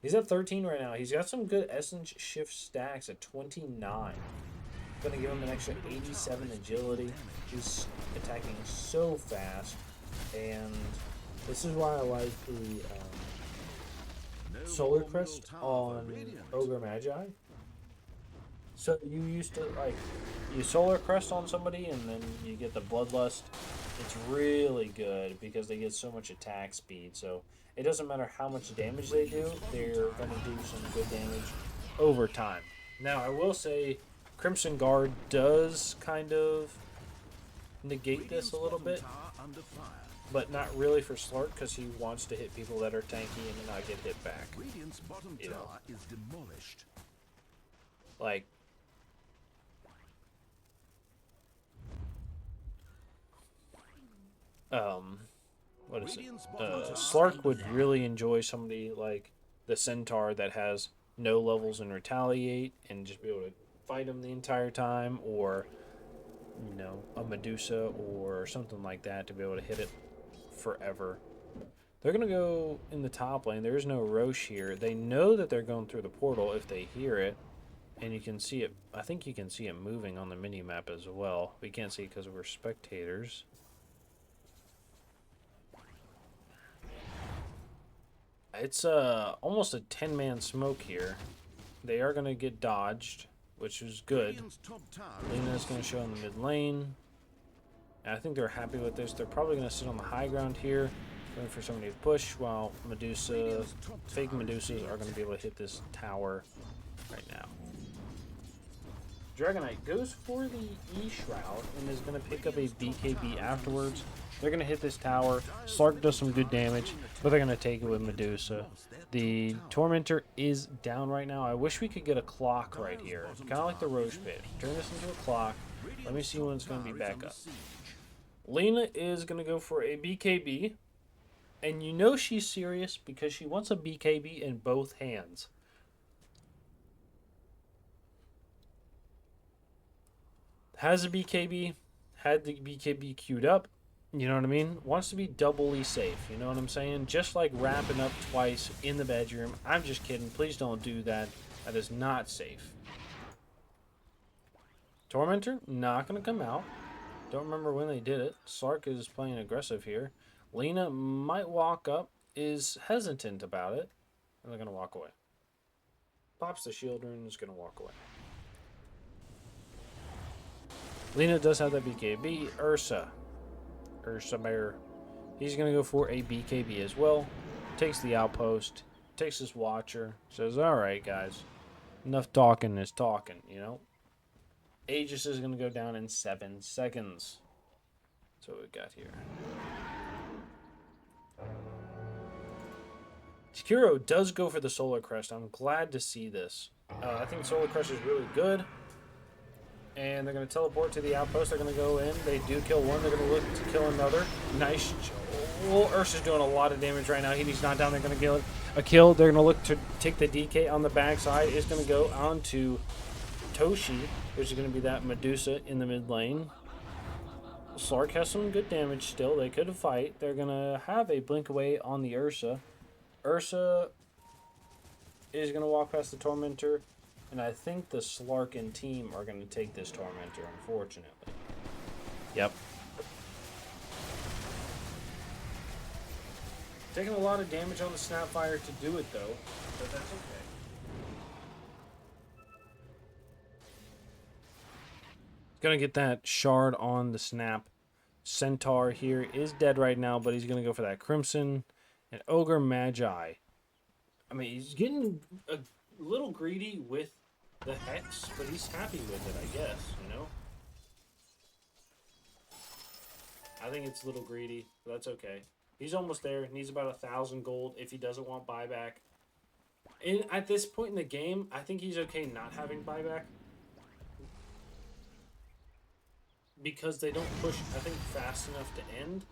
He's at 13 right now. He's got some good Essence Shift stacks at 29. Going to give him an extra 87 agility. He's attacking so fast. And this is why I like the Solar Crest on Ogre Magi. So you used to, like, you Solar Crest on somebody and then you get the Bloodlust. It's really good because they get so much attack speed. So it doesn't matter how much damage they do, they're going to do some good damage over time. Now, I will say Crimson Guard does kind of negate this a little bit, but not really for Slark because he wants to hit people that are tanky and not get hit back. You know? Like, what is it? Slark would really enjoy somebody like the Centaur that has no levels in Retaliate and just be able to fight him the entire time, or, you know, a Medusa or something like that to be able to hit it forever. They're going to go in the top lane. There's no Roche here. They know that they're going through the portal if they hear it, and you can see it. I think you can see it moving on the mini-map as well. We can't see it because we're spectators. It's almost a 10-man smoke here. They are going to get dodged, which is good. Lena's going to show in the mid lane. And I think they're happy with this. They're probably going to sit on the high ground here, going for somebody to push, while Medusa, fake Medusas are going to be able to hit this tower right now. Dragonite goes for the E-Shroud and is going to pick up a BKB afterwards. They're going to hit this tower. Slark does some good damage, but they're going to take it with Medusa. The Tormentor is down right now. I wish we could get a clock right here. Kind of like the Roche Pit. Turn this into a clock. Let me see when it's going to be back up. Lena is going to go for a BKB. And you know she's serious because she wants a BKB in both hands. Has a BKB, had the BKB queued up. You know what I mean? Wants to be doubly safe. You know what I'm saying? Just like wrapping up twice in the bedroom. I'm just kidding. Please don't do that. That is not safe. Tormentor, not going to come out. Don't remember when they did it. Slark is playing aggressive here. Lena might walk up, is hesitant about it, and they're going to walk away. Pops the shield and is going to walk away. Lena does have that BKB. Ursa Bear. He's going to go for a BKB as well. Takes the outpost. Takes his watcher. Says, alright, guys. Enough talking is talking, you know? Aegis is going to go down in 7 seconds. That's what we got here. Sekiro does go for the Solar Crest. I'm glad to see this. I think Solar Crest is really good. And they're going to teleport to the outpost. They're going to go in. They do kill one. They're going to look to kill another. Nice. Well, Ursa's doing a lot of damage right now. He's not down. They're going to get a kill. They're going to look to take the DK on the backside. It's going to go on to Toshi, which is going to be that Medusa in the mid lane. Slark has some good damage still. They could fight. They're going to have a blink away on the Ursa. Ursa is going to walk past the Tormentor. And I think the Slarkin team are going to take this Tormentor, unfortunately. Yep. Taking a lot of damage on the Snapfire to do it, though. But that's okay. Going to get that shard on the Snap. Centaur here is dead right now, but he's going to go for that Crimson. And Ogre Magi. I mean, he's getting a little greedy with the Hex, but he's happy with it, I guess, you know? I think it's a little greedy, but that's okay. He's almost there. Needs about 1,000 gold if he doesn't want buyback. And at this point in the game, I think he's okay not having buyback. Because they don't push, I think, fast enough to end.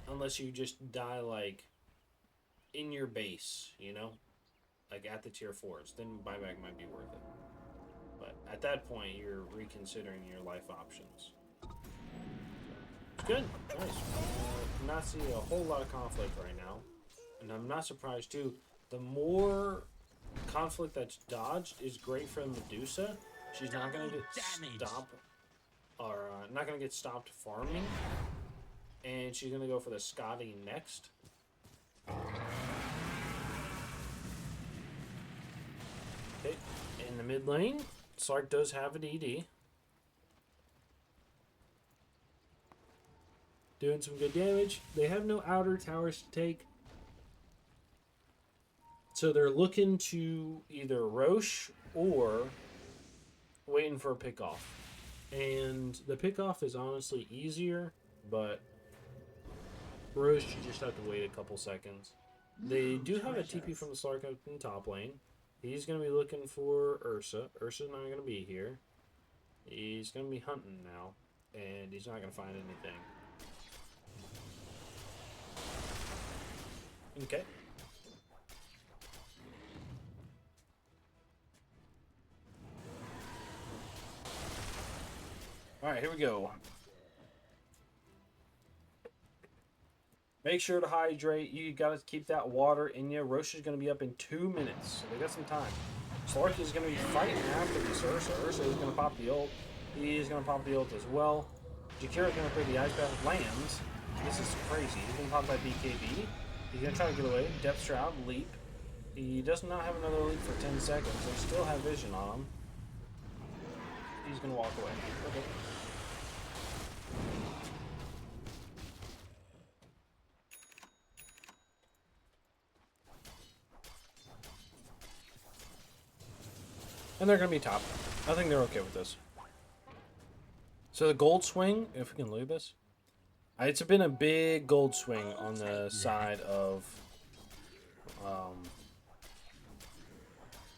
Unless you just die, like, in your base, you know? Like, at the tier 4s. Then buyback might be worth it. But at that point, you're reconsidering your life options. It's good. Nice. Not seeing a whole lot of conflict right now. And I'm not surprised, too. The more conflict that's dodged is great for Medusa. She's not going to get stopped. Or not going to get stopped farming. And she's going to go for the Scotty next. Okay. In the mid lane, Slark does have an ED. Doing some good damage. They have no outer towers to take. So they're looking to either Roche or waiting for a pickoff. And the pickoff is honestly easier, but Roche, you just have to wait a couple seconds. They do have a TP from the Slark up in top lane. He's going to be looking for Ursa. Ursa's not going to be here. He's going to be hunting now, and he's not going to find anything. Okay. Alright, here we go. Make sure to hydrate. You got to keep that water in you. Roche is going to be up in 2 minutes, so they got some time. Slark is going to be fighting after this Ursa. Ursa is going to pop the ult. He is going to pop the ult as well. Jakira is going to play the Ice Bath. Lands. This is crazy. He's going to pop that BKB. He's going to try to get away. Depth Shroud, leap. He does not have another leap for 10 seconds. They still have vision on him. He's going to walk away. Okay. And they're going to be top. I think they're okay with this. So the gold swing, if we can look at this. It's been a big gold swing on the side of...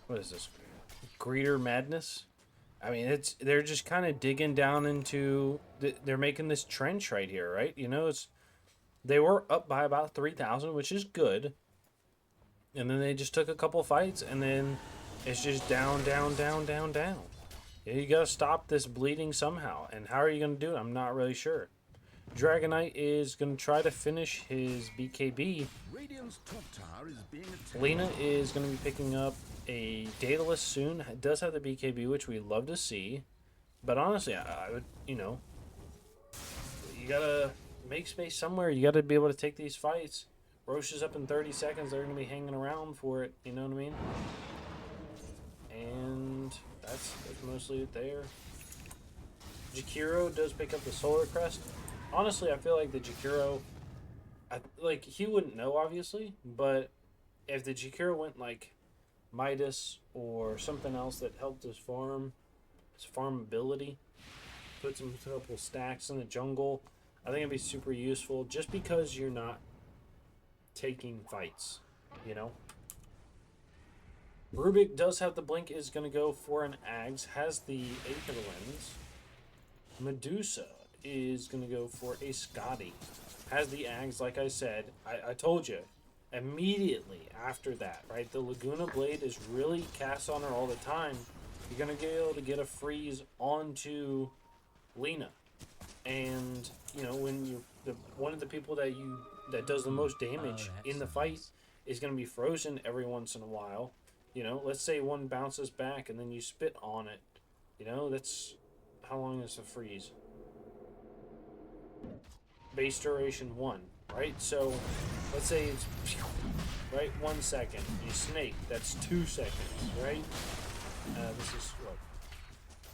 what is this? Greeter Madness? I mean, they're just kind of digging down into... They're making this trench right here, right? You know, they were up by about 3,000, which is good. And then they just took a couple fights, and then... It's just down, down, down, down, down. Yeah, you gotta stop this bleeding somehow. And how are you gonna do it? I'm not really sure. Dragonite is gonna try to finish his BKB. Radiant's top tower is being attacked. Lena is gonna be picking up a Daedalus soon. It does have the BKB, which we love to see. But honestly, I would, you gotta make space somewhere. You gotta be able to take these fights. Roche is up in 30 seconds. They're gonna be hanging around for it. You know what I mean? And that's mostly it there. Jakiro does pick up the Solar Crest. Honestly, I feel like the Jakiro, he wouldn't know obviously, but if the Jakiro went like Midas or something else that helped his farmability, put some couple stacks in the jungle, I think it'd be super useful just because you're not taking fights, you know? Rubik does have the blink, is going to go for an Ags, has the Aether Lens. Medusa is going to go for a Scotty, has the Ags, like I said. I told you, immediately after that, right? The Laguna Blade is really cast on her all the time. You're going to be able to get a freeze onto Lena. And, when one of the people that does the most damage in the fight is going to be frozen every once in a while. Let's say one bounces back and then you spit on it. That's how long is the freeze? Base duration 1, right? So let's say it's right 1 second. You snake, that's 2 seconds, right? This is what,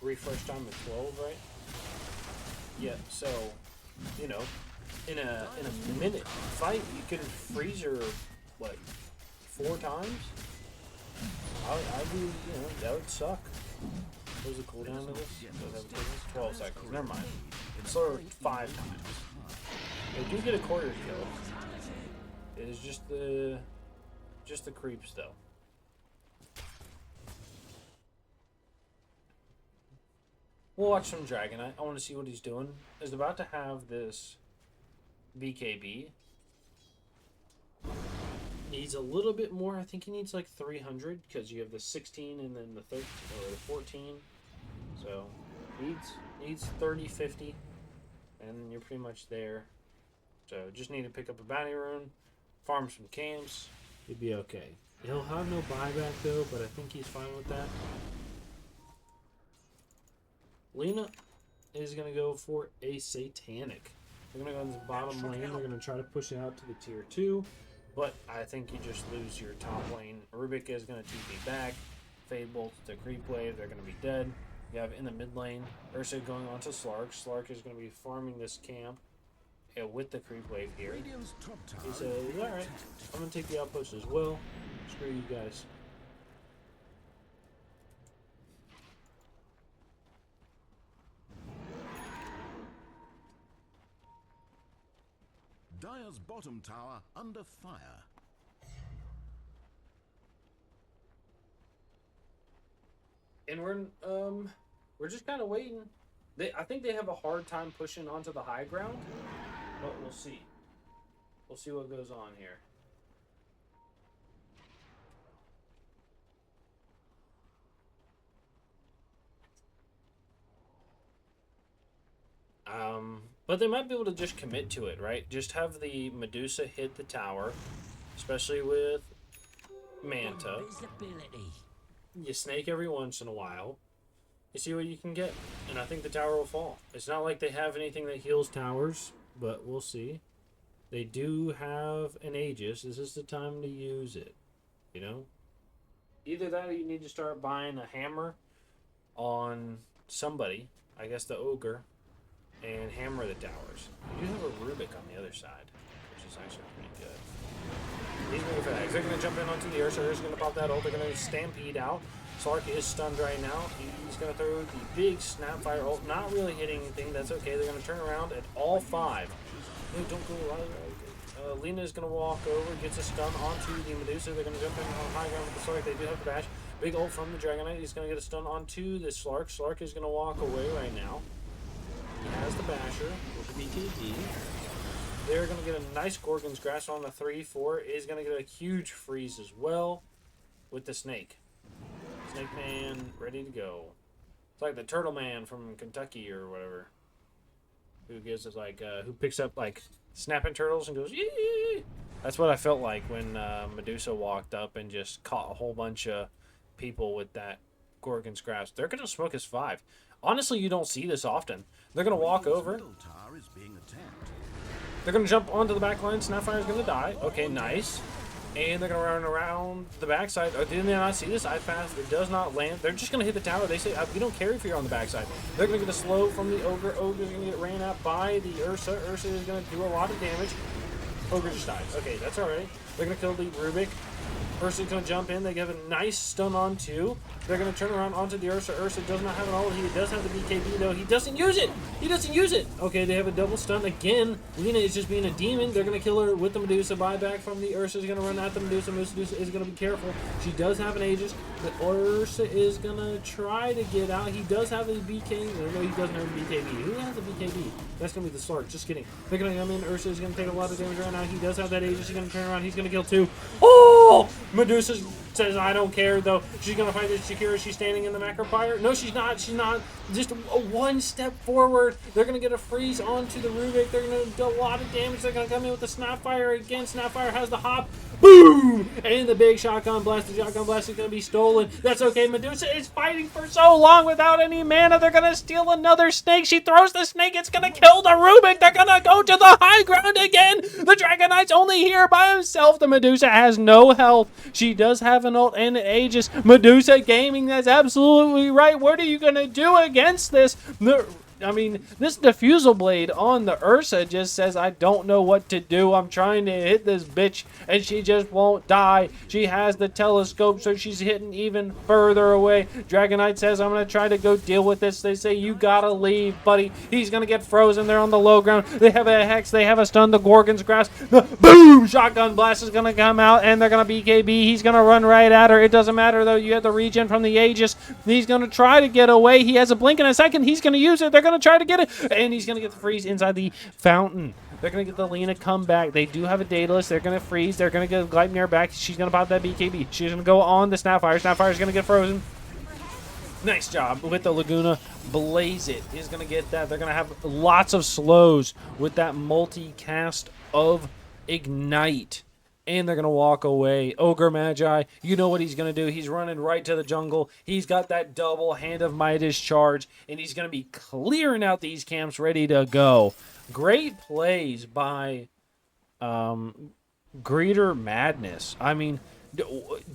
refresh time of 12, right? Yeah. So in a minute fight, you can freeze her what, 4 times? I'd be, that would suck. What was the cooldown of this? 12 seconds. Never mind. It's sort of 5 times. They do get a quarter kill. It is just the creeps though. We'll watch some Dragonite. I want to see what he's doing. He's about to have this BKB. Needs a little bit more. I think he needs like 300 because you have the 16 and then the 13 or the 14. So needs 30, 50, and you're pretty much there. So just need to pick up a bounty rune, farm some camps. You'd be okay. He'll have no buyback though, but I think he's fine with that. Lena is gonna go for a Satanic. They're gonna go in the bottom lane. They're gonna try to push it out to the tier 2. But I think you just lose your top lane. Rubik is going to TP back. Fade Bolt to Creep Wave. They're going to be dead. You have in the mid lane Ursa going on to Slark. Slark is going to be farming this camp with the Creep Wave here. He says, alright, I'm going to take the outpost as well. Screw you guys. Dire's bottom tower under fire. And we're just kind of waiting. I think they have a hard time pushing onto the high ground, but we'll see. We'll see what goes on here. But they might be able to just commit to it, right? Just have the Medusa hit the tower, especially with Manta. You snake every once in a while. You see what you can get, and I think the tower will fall. It's not like they have anything that heals towers, but we'll see. They do have an Aegis. This is the time to use it, Either that or you need to start buying a hammer on somebody, I guess the ogre, and hammer the towers. You do have a Rubik on the other side, which is actually pretty good. He's moving fast. They're going to jump in onto the Ursa. They're going to pop that ult. They're going to stampede out. Slark is stunned right now. He's going to throw the big Snapfire ult. Not really hitting anything. That's okay. They're going to turn around at all 5. No, don't go right. Lena is going to walk over, gets a stun onto the Medusa. They're going to jump in on high ground with the Slark. They do have the bash. Big ult from the Dragonite. He's going to get a stun onto the Slark. Slark is going to walk away right now. He has the basher with the BKB. They're going to get a nice Gorgon's Grasp on the 3-4. Is going to get a huge freeze as well with the Snake. Snake Man ready to go. It's like the Turtle Man from Kentucky or whatever. Who gives us like who picks up like snapping turtles and goes yee. That's what I felt like when Medusa walked up and just caught a whole bunch of people with that Gorgon's grasp. They're gonna smoke his 5. Honestly, you don't see this often. They're gonna walk over. Middle tower is being attacked. They're gonna jump onto the back line. Snapfire's gonna die. Okay, nice. And they're gonna run around the backside. Oh, didn't they not see this? I fast. It does not land. They're just gonna hit the tower. They say we don't care if you're on the backside. They're gonna get a slow from the ogre. Ogre's gonna get ran out by the Ursa. Ursa is gonna do a lot of damage. Ogre just dies. Okay, that's alright. They're gonna kill the Rubik. Ursa's gonna jump in. They give a nice stun on 2. They're gonna turn around onto the Ursa. Ursa does not have an ult. He does have the BKB though. He doesn't use it. He doesn't use it. Okay, they have a double stun again. Lina is just being a demon. They're gonna kill her with the Medusa. Buyback from the Ursa is gonna run at the Medusa. Medusa is gonna be careful. She does have an Aegis. The Ursa is gonna try to get out. He does have a BK. No, he doesn't have a BKB. Who has a BKB? That's gonna be the Slark. Just kidding. They're gonna come in. Ursa is gonna take a lot of damage right now. He does have that Aegis. He's gonna turn around. He's gonna kill 2. Oh! Medusa says, I don't care, though. She's going to fight this Shakira. She's standing in the macro fire. No, she's not. She's not. Just one step forward. They're going to get a freeze onto the Rubik. They're going to do a lot of damage. They're going to come in with the Snapfire again. Snapfire has the hop. Boom! And the big shotgun blast. The shotgun blast is going to be stolen. That's okay. Medusa is fighting for so long without any mana. They're going to steal another snake. She throws the snake. It's going to kill the Rubik. They're going to go to the high ground again. The Dragon Knight's only here by himself. The Medusa has no health. She does have an ult and an Aegis. Medusa Gaming, that's absolutely right. What are you going to do against this? I mean, this diffusal blade on the Ursa just says, I don't know what to do. I'm trying to hit this bitch, and she just won't die. She has the telescope, so she's hitting even further away. Dragon Knight says, I'm going to try to go deal with this. They say, you got to leave, buddy. He's going to get frozen. They're on the low ground. They have a Hex. They have a stun. The Gorgon's grasp. The boom! Shotgun blast is going to come out, and they're going to BKB. He's going to run right at her. It doesn't matter, though. You have the regen from the Aegis. He's going to try to get away. He has a blink in a second. He's going to use it. They're going to try to get it, and he's going to get the freeze inside the fountain. They're going to get the Lina comeback. They do have a Daedalus. They're going to freeze. They're going to get Gleipnir back. She's going to pop that BKB. She's going to go on the Snapfire. Snapfire's going to get frozen. Nice job with the Laguna. Blaze It is going to get that. They're going to have lots of slows with that multi-cast of Ignite. And they're going to walk away. Ogre Magi, you know what he's going to do. He's running right to the jungle. He's got that double Hand of Midas charge, and he's going to be clearing out these camps ready to go. Great plays by Greeter Madness. I mean,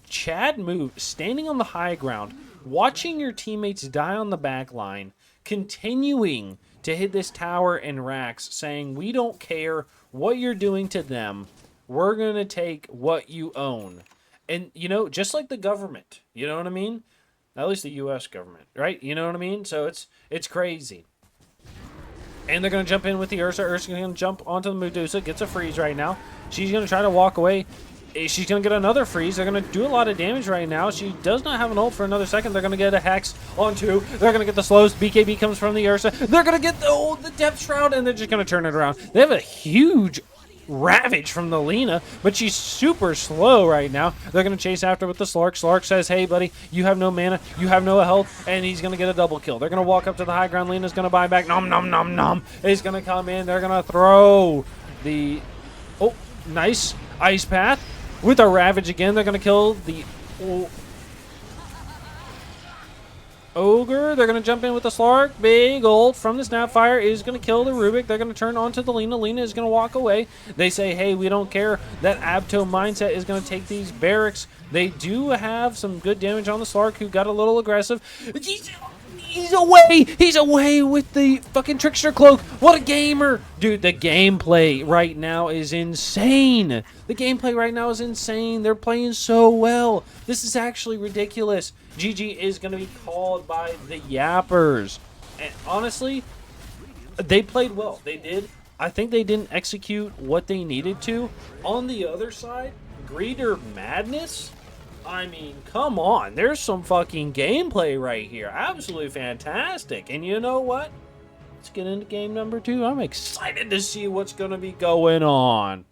Chad moved, standing on the high ground, watching your teammates die on the back line, continuing to hit this tower and racks, saying, we don't care what you're doing to them. We're going to take what you own. And, you know, just like the government, you know what I mean? At least the U.S. government, right? You know what I mean? So it's crazy. And they're going to jump in with the Ursa. Ursa's going to jump onto the Medusa, gets a freeze right now. She's going to try to walk away. She's going to get another freeze. They're going to do a lot of damage right now. She does not have an ult for another second. They're going to get a Hex on 2. They're going to get the slows. BKB comes from the Ursa. They're going to get the Depth Shroud, and they're just going to turn it around. They have a huge Ravage from the Lina, but she's super slow right now. They're going to chase after with the Slark. Slark says, hey, buddy, you have no mana, you have no health, and he's going to get a double kill. They're going to walk up to the high ground. Lina's going to buy back. Nom, nom, nom, nom. He's going to come in. They're going to throw the... Oh, nice. Ice Path with a Ravage again. They're going to kill the... Ogre. They're going to jump in with the Slark. Big ult from the Snapfire is going to kill the Rubik. They're going to turn onto the Lina. Lina is going to walk away. They say, hey, we don't care. That Abto mindset is going to take these barracks. They do have some good damage on the Slark, who got a little aggressive. He's away! He's away with the fucking Trickster Cloak! What a gamer! Dude, the gameplay right now is insane! The gameplay right now is insane. They're playing so well. This is actually ridiculous. GG is going to be called by the YapperS. And honestly, they played well. They did. I think they didn't execute what they needed to. On the other side, Greeter Madness? I mean, come on. There's some fucking gameplay right here. Absolutely fantastic. And you know what? Let's get into game number 2. I'm excited to see what's going to be going on.